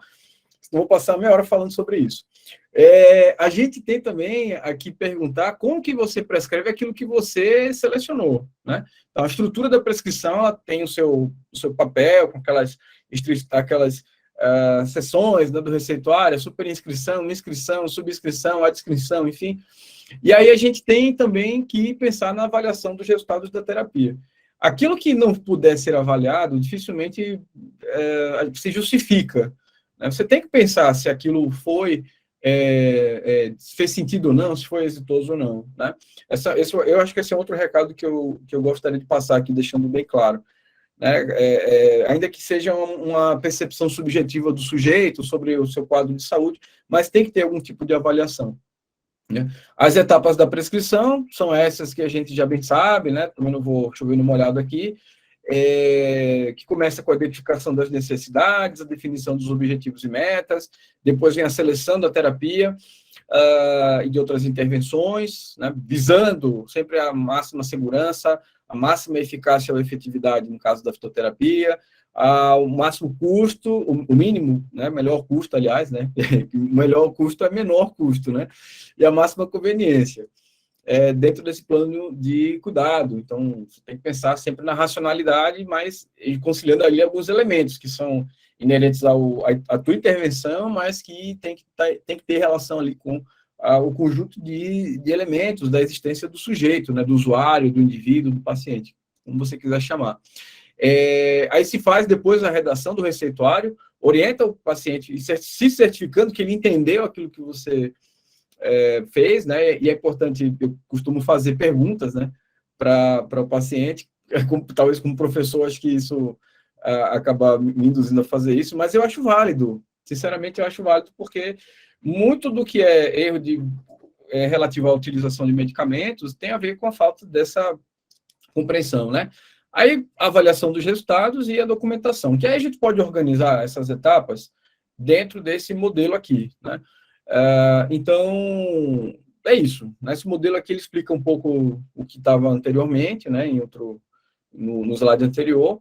E: senão vou passar meia hora falando sobre isso. A gente tem também aqui perguntar como que você prescreve aquilo que você selecionou, né? Então, a estrutura da prescrição ela tem o seu papel, com aquelas seções, né, do receituário, superinscrição, inscrição, subscrição, adscrição, enfim. E aí a gente tem também que pensar na avaliação dos resultados da terapia. Aquilo que não puder ser avaliado, dificilmente se justifica, né? Você tem que pensar se aquilo fez sentido ou não, se foi exitoso ou não, né? Eu acho que esse é outro recado que eu gostaria de passar aqui, deixando bem claro, né? Ainda que seja uma percepção subjetiva do sujeito sobre o seu quadro de saúde, mas tem que ter algum tipo de avaliação, né? As etapas da prescrição são essas que a gente já bem sabe, né? Também não vou chover no molhado aqui, que começa com a identificação das necessidades, a definição dos objetivos e metas, depois vem a seleção da terapia e de outras intervenções, né? Visando sempre a máxima segurança, a máxima eficácia ou efetividade no caso da fitoterapia, o máximo custo, o mínimo, né, melhor custo, aliás, né, o melhor custo é menor custo, né, e a máxima conveniência, dentro desse plano de cuidado. Então, você tem que pensar sempre na racionalidade, mas conciliando ali alguns elementos que são inerentes à tua intervenção, mas que tem que ter relação ali com o conjunto de elementos da existência do sujeito, né, do usuário, do indivíduo, do paciente, como você quiser chamar. Aí se faz depois a redação do receituário, orienta o paciente, se certificando que ele entendeu aquilo que você fez, né, e é importante, eu costumo fazer perguntas, né, para o paciente, talvez como professor, acho que isso acaba me induzindo a fazer isso, mas eu acho válido, sinceramente eu acho válido, porque muito do que é erro relativo à utilização de medicamentos tem a ver com a falta dessa compreensão, né? Aí, a avaliação dos resultados e a documentação, que aí a gente pode organizar essas etapas dentro desse modelo aqui, né? Então, é isso. Esse modelo aqui ele explica um pouco o que estava anteriormente, né, no slide anterior.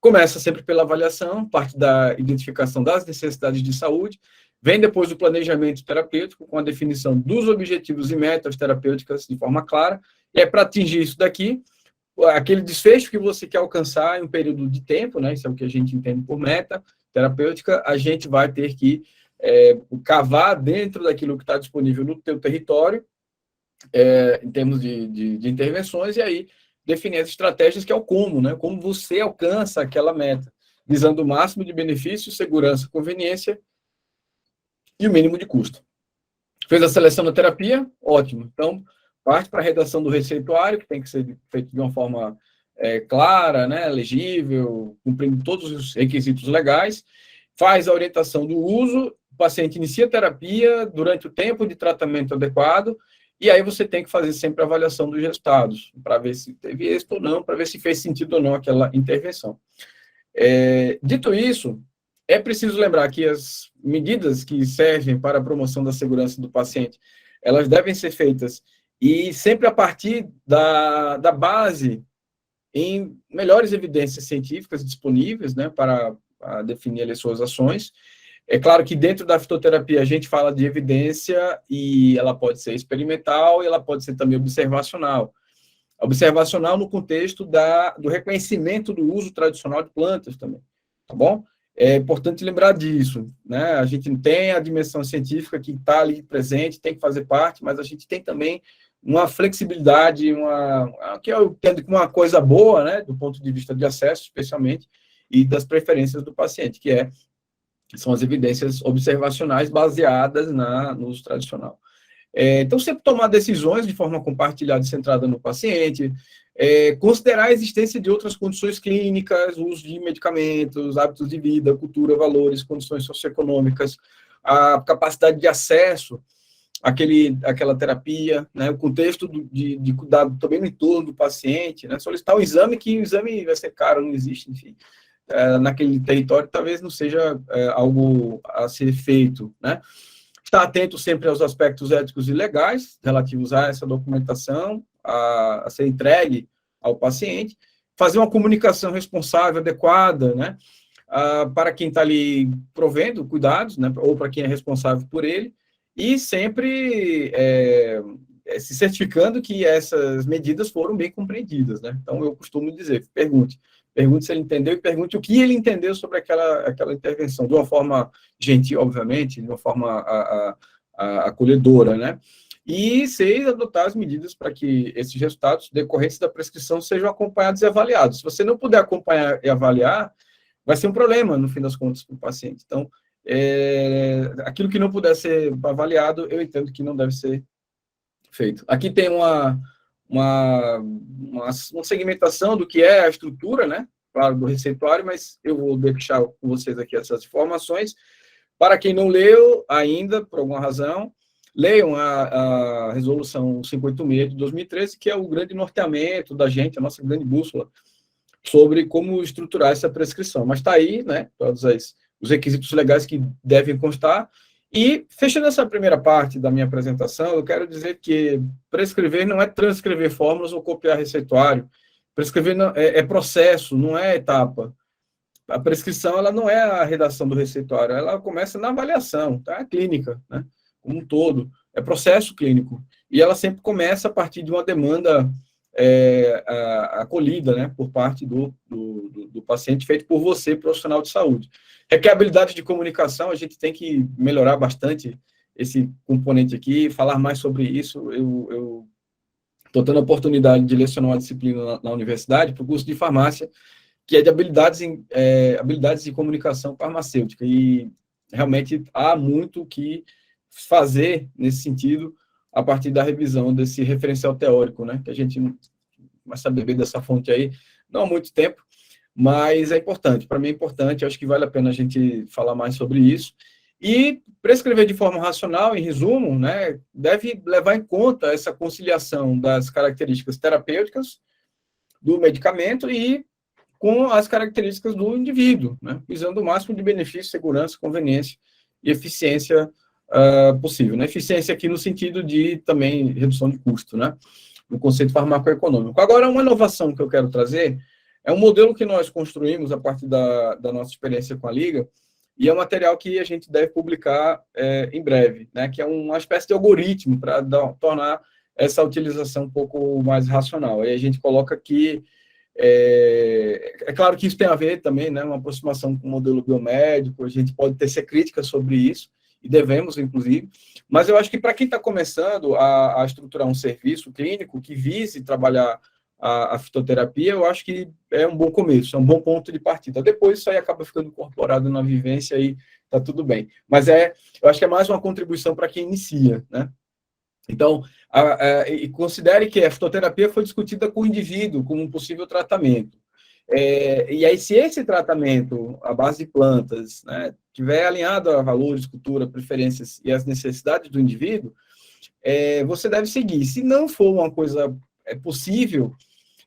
E: Começa sempre pela avaliação, parte da identificação das necessidades de saúde, vem depois o planejamento terapêutico, com a definição dos objetivos e metas terapêuticas de forma clara, e para atingir isso daqui, aquele desfecho que você quer alcançar em um período de tempo, né, isso é o que a gente entende por meta terapêutica, a gente vai ter que cavar dentro daquilo que está disponível no teu território, em termos de intervenções, e aí definir as estratégias, que é o como, né, como você alcança aquela meta, visando o máximo de benefício, segurança, conveniência e o mínimo de custo. Fez a seleção da terapia? Ótimo. Então, parte para a redação do receituário, que tem que ser feito de uma forma clara, né, legível, cumprindo todos os requisitos legais. Faz a orientação do uso, o paciente inicia a terapia durante o tempo de tratamento adequado, e aí você tem que fazer sempre a avaliação dos resultados, para ver se teve êxito ou não, para ver se fez sentido ou não aquela intervenção. Dito isso, é preciso lembrar que as medidas que servem para a promoção da segurança do paciente, elas devem ser feitas e sempre a partir da base em melhores evidências científicas disponíveis, né, para definir as suas ações. É claro que dentro da fitoterapia a gente fala de evidência e ela pode ser experimental e ela pode ser também observacional. Observacional no contexto do reconhecimento do uso tradicional de plantas também, tá bom? É importante lembrar disso, né? A gente tem a dimensão científica que está ali presente, tem que fazer parte, mas a gente tem também uma flexibilidade, que eu entendo como uma coisa boa, né, do ponto de vista de acesso, especialmente, e das preferências do paciente, que é São as evidências observacionais baseadas no uso tradicional. Então, sempre tomar decisões de forma compartilhada e centrada no paciente, considerar a existência de outras condições clínicas, o uso de medicamentos, hábitos de vida, cultura, valores, condições socioeconômicas, a capacidade de acesso àquela terapia, né, o contexto de cuidado também no entorno do paciente, né, solicitar um exame que o exame vai ser caro, não existe, enfim, naquele território talvez não seja algo a ser feito, né. Estar atento sempre aos aspectos éticos e legais relativos a essa documentação, a ser entregue ao paciente, fazer uma comunicação responsável, adequada, né, para quem está ali provendo cuidados, né, ou para quem é responsável por ele, e sempre se certificando que essas medidas foram bem compreendidas, né. Então, eu costumo dizer, pergunte se ele entendeu e pergunte o que ele entendeu sobre aquela intervenção, de uma forma gentil, obviamente, de uma forma acolhedora, né? E 6, adotar as medidas para que esses resultados decorrentes da prescrição sejam acompanhados e avaliados. Se você não puder acompanhar e avaliar, vai ser um problema, no fim das contas, para o paciente. Então, aquilo que não puder ser avaliado, eu entendo que não deve ser feito. Aqui tem uma segmentação do que é a estrutura, né? Claro, do receituário, mas eu vou deixar com vocês aqui essas informações. Para quem não leu ainda, por alguma razão, leiam a Resolução 586 de 2013, que é o grande norteamento da gente, a nossa grande bússola, sobre como estruturar essa prescrição. Mas está aí, né? Todos os requisitos legais que devem constar. E, fechando essa primeira parte da minha apresentação, eu quero dizer que prescrever não é transcrever fórmulas ou copiar receituário. Prescrever é processo, não é etapa. A prescrição, ela não é a redação do receituário, ela começa na avaliação, tá? A clínica, né? Como um todo. É processo clínico. E ela sempre começa a partir de uma demanda acolhida, né? Por parte do paciente, feito por você, profissional de saúde. Requer habilidade de comunicação, a gente tem que melhorar bastante esse componente aqui, falar mais sobre isso. Eu estou tendo a oportunidade de lecionar uma disciplina na universidade para o curso de farmácia, que é de habilidades de comunicação farmacêutica, e realmente há muito que fazer nesse sentido a partir da revisão desse referencial teórico, né, que a gente começa a beber dessa fonte aí não há muito tempo, mas é importante, para mim é importante, acho que vale a pena a gente falar mais sobre isso. E prescrever de forma racional, em resumo, né, deve levar em conta essa conciliação das características terapêuticas do medicamento e com as características do indivíduo, né, visando o máximo de benefício, segurança, conveniência e eficiência possível. Né? Eficiência aqui no sentido de também redução de custo, né, no conceito farmacoeconômico. Agora, uma inovação que eu quero trazer é um modelo que nós construímos a partir da nossa experiência com a Liga, e é um material que a gente deve publicar em breve, né, que é uma espécie de algoritmo para tornar essa utilização um pouco mais racional. Aí a gente coloca aqui, é claro que isso tem a ver também, né, uma aproximação com o modelo biomédico, a gente pode tecer críticas sobre isso, e devemos, inclusive, mas eu acho que para quem está começando a estruturar um serviço clínico que vise trabalhar a fitoterapia, eu acho que é um bom começo, é um bom ponto de partida. Depois isso aí acaba ficando incorporado na vivência e está tudo bem. Mas eu acho que é mais uma contribuição para quem inicia, né? Então, e considere que a fitoterapia foi discutida com o indivíduo como um possível tratamento. E aí, se esse tratamento, à base de plantas, né, estiver alinhado a valores, cultura, preferências e as necessidades do indivíduo, você deve seguir. Se não for uma coisa possível,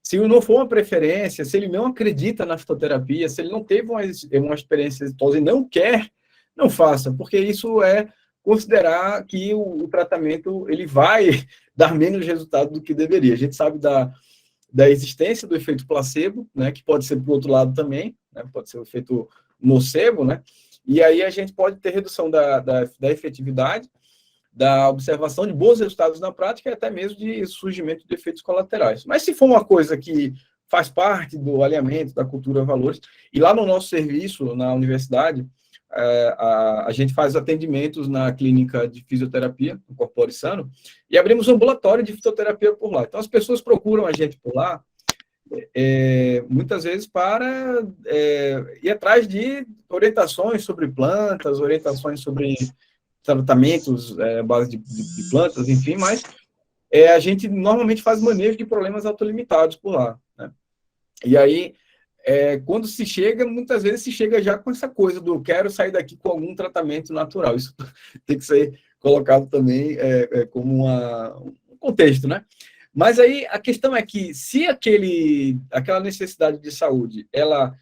E: se não for uma preferência, se ele não acredita na fitoterapia, se ele não teve uma experiência exitosa e não quer, não faça, porque isso é considerar que o tratamento ele vai dar menos resultado do que deveria. A gente sabe da existência do efeito placebo, né, que pode ser para o outro lado também, né, pode ser o efeito nocebo, né, e aí a gente pode ter redução da efetividade, da observação de bons resultados na prática e até mesmo de surgimento de efeitos colaterais. Mas se for uma coisa que faz parte do alinhamento da cultura valores, e lá no nosso serviço, na universidade, a gente faz atendimentos na clínica de fisioterapia, no Corpore Sano, e abrimos um ambulatório de fitoterapia por lá. Então, as pessoas procuram a gente por lá, muitas vezes para ir atrás de orientações sobre plantas, orientações sobre tratamentos à base de plantas, enfim, mas a gente normalmente faz manejo de problemas autolimitados por lá, né? E aí, quando se chega, muitas vezes se chega já com essa coisa do quero sair daqui com algum tratamento natural. Isso tem que ser colocado também como um contexto, né? Mas aí a questão é que se aquela necessidade de saúde, ela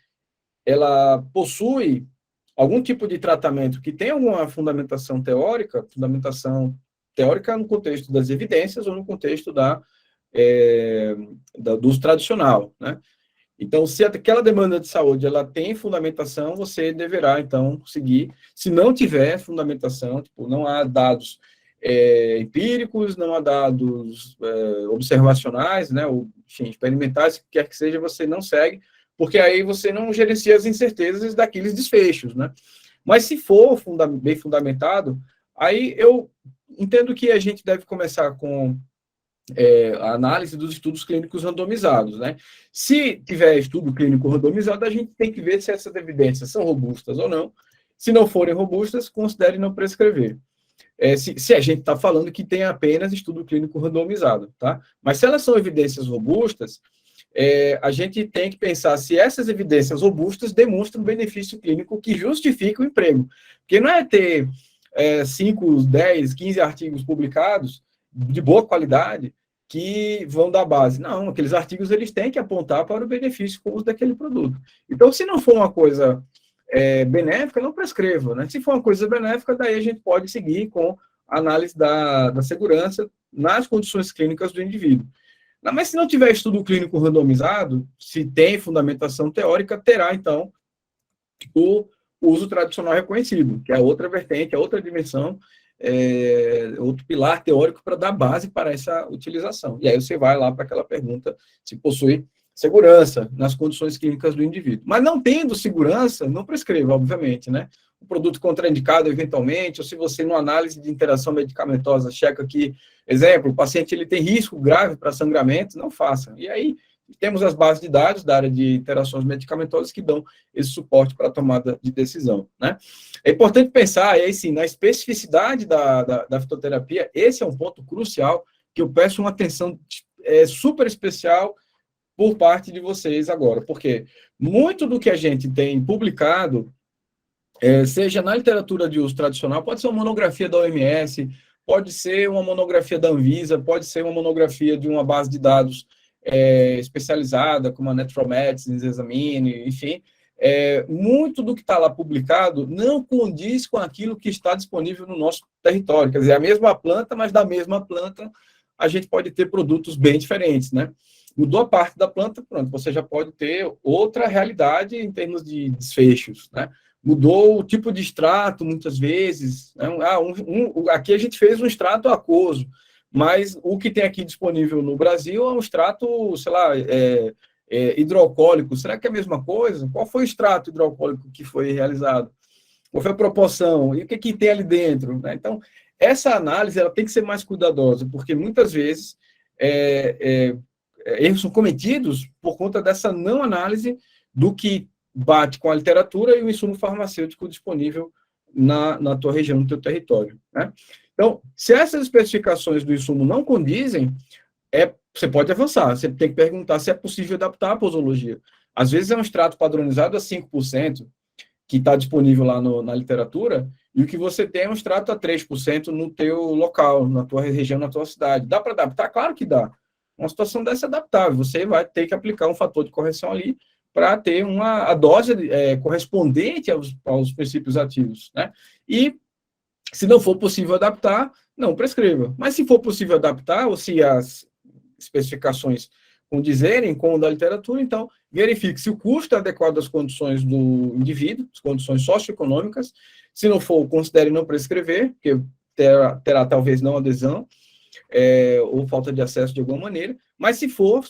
E: possui algum tipo de tratamento que tem alguma fundamentação teórica no contexto das evidências ou no contexto do uso tradicional, né? Então, se aquela demanda de saúde ela tem fundamentação, você deverá, então, seguir. Se não tiver fundamentação, tipo, não há dados empíricos, não há dados observacionais, né, ou, enfim, experimentais, o que quer que seja, você não segue, porque aí você não gerencia as incertezas daqueles desfechos, né? Mas se for bem fundamentado, aí eu entendo que a gente deve começar com a análise dos estudos clínicos randomizados, né? Se tiver estudo clínico randomizado, a gente tem que ver se essas evidências são robustas ou não. Se não forem robustas, considere não prescrever. Se a gente está falando que tem apenas estudo clínico randomizado, tá? Mas se elas são evidências robustas, a gente tem que pensar se essas evidências robustas demonstram benefício clínico que justifica o emprego. Porque não é ter 5, 10, 15 artigos publicados de boa qualidade que vão dar base. Não, aqueles artigos eles têm que apontar para o benefício com o uso daquele produto. Então, se não for uma coisa benéfica, não prescreva, né? Se for uma coisa benéfica, daí a gente pode seguir com a análise da segurança nas condições clínicas do indivíduo. Mas se não tiver estudo clínico randomizado, se tem fundamentação teórica, terá, então, o uso tradicional reconhecido, que é outra vertente, é outra dimensão, outro pilar teórico para dar base para essa utilização. E aí você vai lá para aquela pergunta se possui segurança nas condições clínicas do indivíduo. Mas não tendo segurança, não prescreva, obviamente, né? O produto contraindicado eventualmente, ou se você, numa análise de interação medicamentosa, checa que, exemplo, o paciente ele tem risco grave para sangramento, não faça. E aí temos as bases de dados da área de interações medicamentosas que dão esse suporte para a tomada de decisão, né? É importante pensar, aí sim, na especificidade da fitoterapia. Esse é um ponto crucial que eu peço uma atenção super especial por parte de vocês agora, porque muito do que a gente tem publicado, seja na literatura de uso tradicional, pode ser uma monografia da OMS, pode ser uma monografia da Anvisa, pode ser uma monografia de uma base de dados especializada, como a Natural Medicine, Examine, enfim, muito do que está lá publicado não condiz com aquilo que está disponível no nosso território. Quer dizer, a mesma planta, mas da mesma planta a gente pode ter produtos bem diferentes, né? Mudou a parte da planta, pronto, você já pode ter outra realidade em termos de desfechos, né? Mudou o tipo de extrato, muitas vezes, né? Aqui a gente fez um extrato aquoso, mas o que tem aqui disponível no Brasil é um extrato, sei lá, hidroalcoólico. Será que é a mesma coisa? Qual foi o extrato hidroalcoólico que foi realizado? Qual foi a proporção? E o que tem ali dentro, né? Então, essa análise ela tem que ser mais cuidadosa, porque muitas vezes erros são cometidos por conta dessa não análise do que bate com a literatura e o insumo farmacêutico disponível na tua região, no teu território, né? Então, se essas especificações do insumo não condizem, você pode avançar, você tem que perguntar se é possível adaptar a posologia. Às vezes é um extrato padronizado a 5%, que está disponível lá na literatura, e o que você tem é um extrato a 3% no teu local, na tua região, na tua cidade. Dá para adaptar? Claro que dá. Uma situação dessa é adaptável, você vai ter que aplicar um fator de correção ali para ter a dose correspondente aos princípios ativos, né? E, se não for possível adaptar, não prescreva. Mas se for possível adaptar, ou se as especificações condizerem com o da literatura, então verifique se o custo é adequado às condições do indivíduo, as condições socioeconômicas. Se não for, considere não prescrever, porque terá talvez não adesão, ou falta de acesso de alguma maneira, mas se for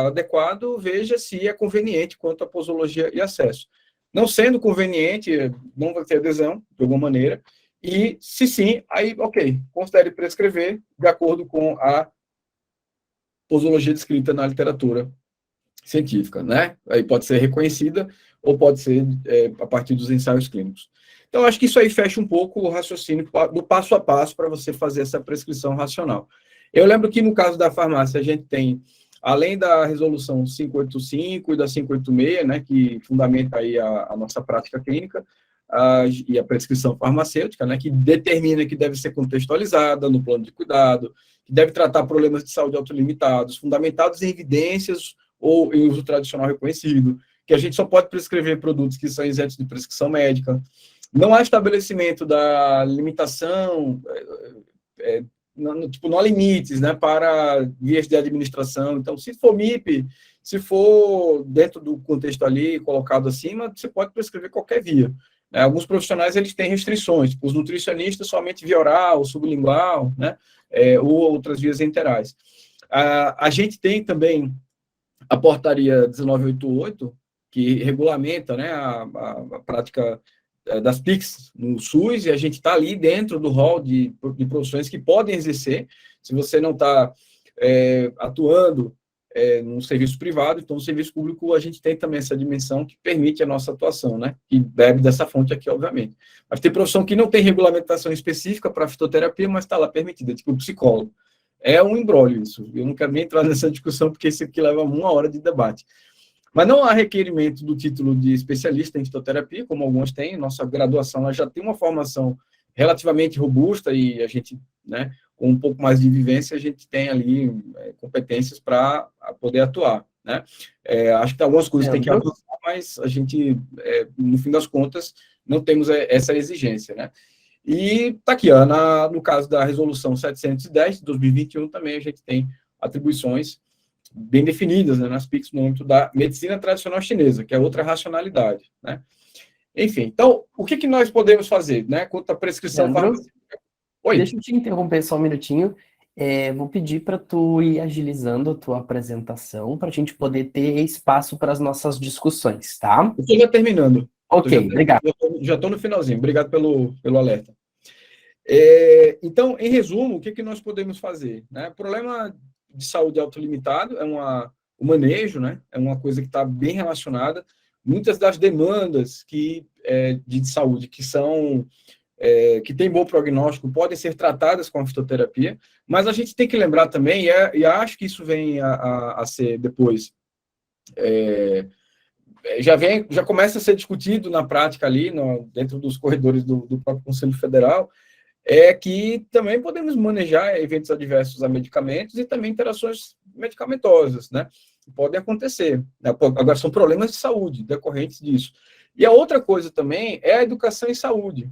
E: adequado, veja se é conveniente quanto à posologia e acesso. Não sendo conveniente, não vai ter adesão, de alguma maneira, e se sim, aí, ok, considere prescrever de acordo com a posologia descrita na literatura científica, né? Aí pode ser reconhecida ou pode ser a partir dos ensaios clínicos. Então, acho que isso aí fecha um pouco o raciocínio do passo a passo para você fazer essa prescrição racional. Eu lembro que, no caso da farmácia, a gente tem, além da resolução 585 e da 586, né, que fundamenta aí a nossa prática clínica, e a prescrição farmacêutica, né, que determina que deve ser contextualizada no plano de cuidado, que deve tratar problemas de saúde autolimitados, fundamentados em evidências ou em uso tradicional reconhecido, que a gente só pode prescrever produtos que são isentos de prescrição médica. Não há estabelecimento da limitação, não há limites, né, para vias de administração. Então, se for MIP, se for dentro do contexto ali, colocado acima, você pode prescrever qualquer via. Alguns profissionais, eles têm restrições, tipo, os nutricionistas somente via oral, sublingual, né, ou outras vias enterais. A gente tem também a portaria 1988, que regulamenta, né, a prática das PICs no SUS, e a gente está ali dentro do rol de profissões que podem exercer, se você não está atuando num serviço privado, então no serviço público a gente tem também essa dimensão que permite a nossa atuação, né, que bebe dessa fonte aqui, obviamente. Mas tem profissão que não tem regulamentação específica para fitoterapia, mas está lá permitida, tipo psicólogo. É um imbróglio isso, eu não quero nem entrar nessa discussão, porque isso aqui leva 1 hora de debate. Mas não há requerimento do título de especialista em fitoterapia, como alguns têm. Nossa graduação ela já tem uma formação relativamente robusta e a gente, né, com um pouco mais de vivência, a gente tem ali competências para poder atuar, né? Acho que algumas coisas têm que avançar, mas a gente, no fim das contas, não temos essa exigência, né? E está aqui, ó, no caso da resolução 710 de 2021, também a gente tem atribuições bem definidas, né, nas PICs no âmbito da medicina tradicional chinesa, que é outra racionalidade, né? Enfim, então, o que nós podemos fazer, né, quanto à prescrição farmacêutica? Oi.
B: Deixa eu te interromper só um minutinho. Vou pedir para tu ir agilizando a tua apresentação, para a gente poder ter espaço para as nossas discussões, tá?
E: Eu estou já terminando.
B: Ok, obrigado.
E: Já estou no finalzinho. Obrigado pelo alerta. Então, em resumo, o que nós podemos fazer, né? O problema de saúde autolimitado é o manejo, né? É uma coisa que está bem relacionada. Muitas das demandas de saúde que têm bom prognóstico podem ser tratadas com a fitoterapia, mas a gente tem que lembrar também, e acho que isso vem a ser depois, já começa a ser discutido na prática ali, dentro dos corredores do próprio Conselho Federal, que também podemos manejar eventos adversos a medicamentos e também interações medicamentosas, né? Podem acontecer. Né? Agora, são problemas de saúde decorrentes disso. E a outra coisa também é a educação em saúde.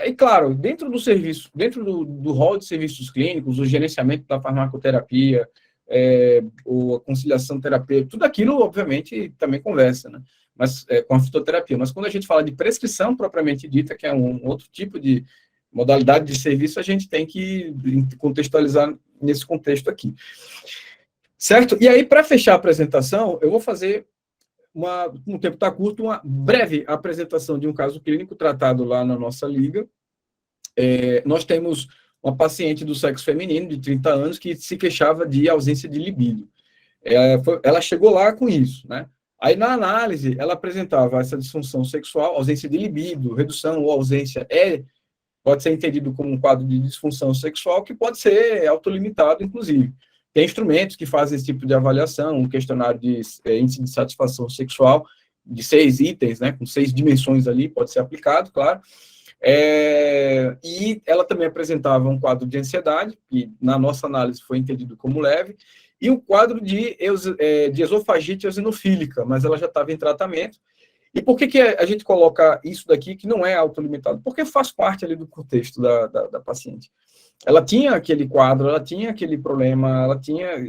E: E, claro, dentro do serviço, dentro do rol de serviços clínicos, o gerenciamento da farmacoterapia, ou a conciliação terapêutica, tudo aquilo, obviamente, também conversa, né? Mas, com a fitoterapia. Mas quando a gente fala de prescrição propriamente dita, que é um outro tipo de modalidade de serviço, a gente tem que contextualizar nesse contexto aqui. Certo? E aí, para fechar a apresentação, eu vou fazer, no tempo está curto, uma breve apresentação de um caso clínico tratado lá na nossa liga. Nós temos uma paciente do sexo feminino, de 30 anos, que se queixava de ausência de libido. Ela chegou lá com isso, né? Aí, na análise, ela apresentava essa disfunção sexual, ausência de libido, redução ou ausência pode ser entendido como um quadro de disfunção sexual, que pode ser autolimitado, inclusive. Tem instrumentos que fazem esse tipo de avaliação, um questionário de índice de satisfação sexual, de 6 itens, né, com 6 dimensões ali, pode ser aplicado, claro. E ela também apresentava um quadro de ansiedade, que na nossa análise foi entendido como leve, e um quadro de esofagite eosinofílica, mas ela já estava em tratamento. E por que a gente coloca isso daqui, que não é autolimitado? Porque faz parte ali do contexto da paciente. Ela tinha aquele quadro, ela tinha aquele problema,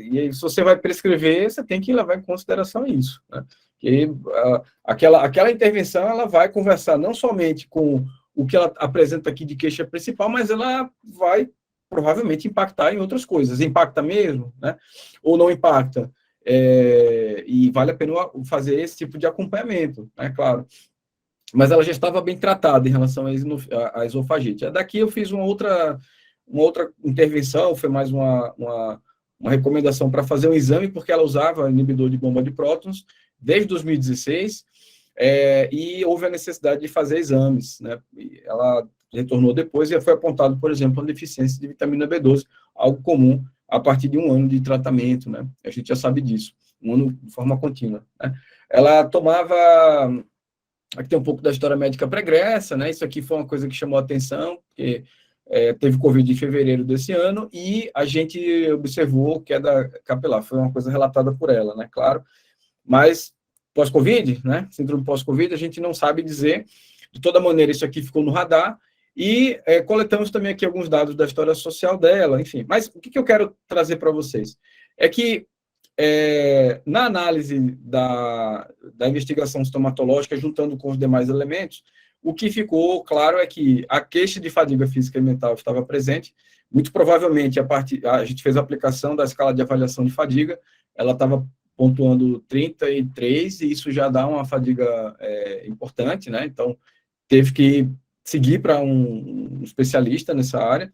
E: e aí, se você vai prescrever, você tem que levar em consideração isso, né? Que aquela intervenção, ela vai conversar não somente com o que ela apresenta aqui de queixa principal, mas ela vai provavelmente impactar em outras coisas. Impacta mesmo, né? Ou não impacta? E vale a pena fazer esse tipo de acompanhamento, né, claro. Mas ela já estava bem tratada em relação à esofagite. Daqui eu fiz uma outra intervenção, foi mais uma uma recomendação para fazer um exame, porque ela usava inibidor de bomba de prótons desde 2016, e houve a necessidade de fazer exames, né? Ela retornou depois e foi apontado, por exemplo, uma deficiência de vitamina B12, algo comum a partir de um ano de tratamento, né? A gente já sabe disso, um ano de forma contínua, né? Ela tomava... Aqui tem um pouco da história médica pregressa, né? Isso aqui foi uma coisa que chamou a atenção, porque teve Covid em fevereiro desse ano, e a gente observou queda capilar. Foi uma coisa relatada por ela, né? Claro. Mas pós-Covid, né? Síndrome pós-Covid, a gente não sabe dizer. De toda maneira, isso aqui ficou no radar. E coletamos também aqui alguns dados da história social dela, enfim. Mas o que eu quero trazer para vocês? É que na análise da investigação estomatológica, juntando com os demais elementos, o que ficou claro é que a queixa de fadiga física e mental estava presente. Muito provavelmente, a gente fez a aplicação da escala de avaliação de fadiga, ela estava pontuando 33, e isso já dá uma fadiga importante, né? Então, teve que seguir para um especialista nessa área,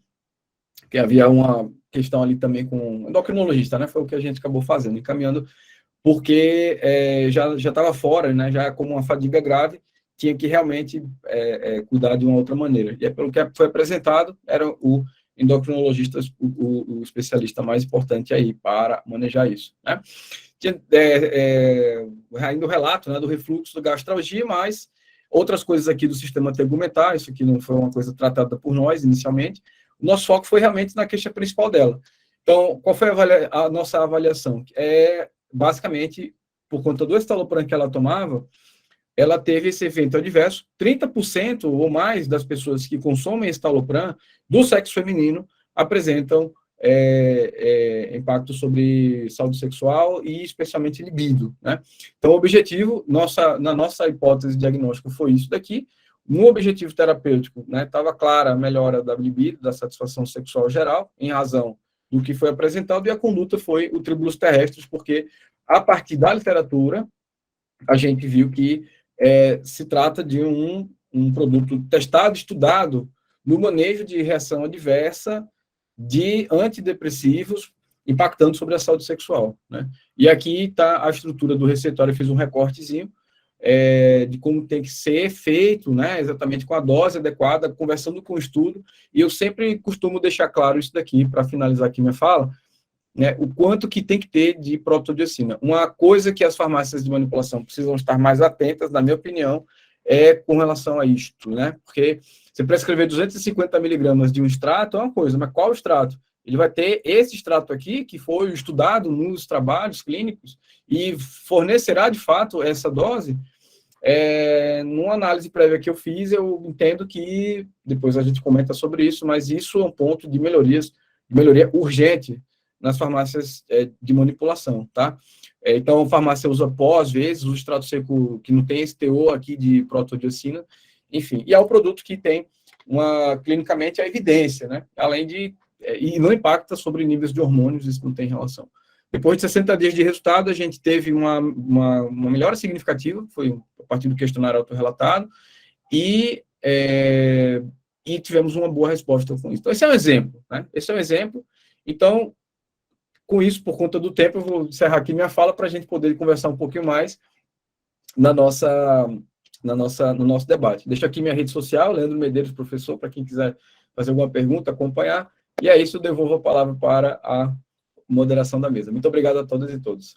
E: que havia uma questão ali também com um endocrinologista, né? Foi o que a gente acabou fazendo, encaminhando, porque já estava fora, né? Já como uma fadiga grave, tinha que realmente cuidar de uma outra maneira. E pelo que foi apresentado, era o endocrinologista, o especialista mais importante aí para manejar isso, né? Ainda o relato, né, do refluxo, do gastralgia, mas outras coisas aqui do sistema tegumentar, isso aqui não foi uma coisa tratada por nós inicialmente. O nosso foco foi realmente na queixa principal dela. Então, qual foi a nossa avaliação? Basicamente, por conta do estalopram que ela tomava, ela teve esse evento adverso. 30% ou mais das pessoas que consomem estalopram do sexo feminino apresentam impacto sobre saúde sexual e especialmente libido, né? Então, o objetivo, na nossa hipótese diagnóstica, foi isso daqui. No objetivo terapêutico, né, estava clara a melhora da libido, da satisfação sexual geral, em razão do que foi apresentado, e a conduta foi o tribulus terrestres, porque, a partir da literatura, a gente viu que se trata de um produto testado, estudado, no manejo de reação adversa de antidepressivos, impactando sobre a saúde sexual, né? E aqui está a estrutura do receituário, eu fiz um recortezinho, de como tem que ser feito, né, exatamente com a dose adequada, conversando com o estudo, e eu sempre costumo deixar claro isso daqui, para finalizar aqui minha fala, né, o quanto que tem que ter de protodiocina. Uma coisa que as farmácias de manipulação precisam estar mais atentas, na minha opinião, com relação a isto, né, porque você prescrever 250 miligramas de um extrato é uma coisa, mas qual extrato? Ele vai ter esse extrato aqui, que foi estudado nos trabalhos clínicos, e fornecerá, de fato, essa dose. Numa análise prévia que eu fiz, eu entendo que, depois a gente comenta sobre isso, mas isso é um ponto de melhoria urgente nas farmácias de manipulação, tá? Então, a farmácia usa pó, às vezes, o extrato seco que não tem esse teor aqui de protodiocina, enfim. E é um produto que tem, clinicamente, a evidência, né? Além de... e não impacta sobre níveis de hormônios, isso não tem relação. Depois de 60 dias de resultado, a gente teve uma melhora significativa, foi a partir do questionário autorrelatado, e tivemos uma boa resposta com isso. Então, esse é um exemplo, né? Esse é um exemplo. Então, com isso, por conta do tempo, eu vou encerrar aqui minha fala para a gente poder conversar um pouquinho mais no nosso debate. Deixo aqui minha rede social, Leandro Medeiros, professor, para quem quiser fazer alguma pergunta, acompanhar. E é isso, eu devolvo a palavra para a moderação da mesa. Muito obrigado a todas e todos.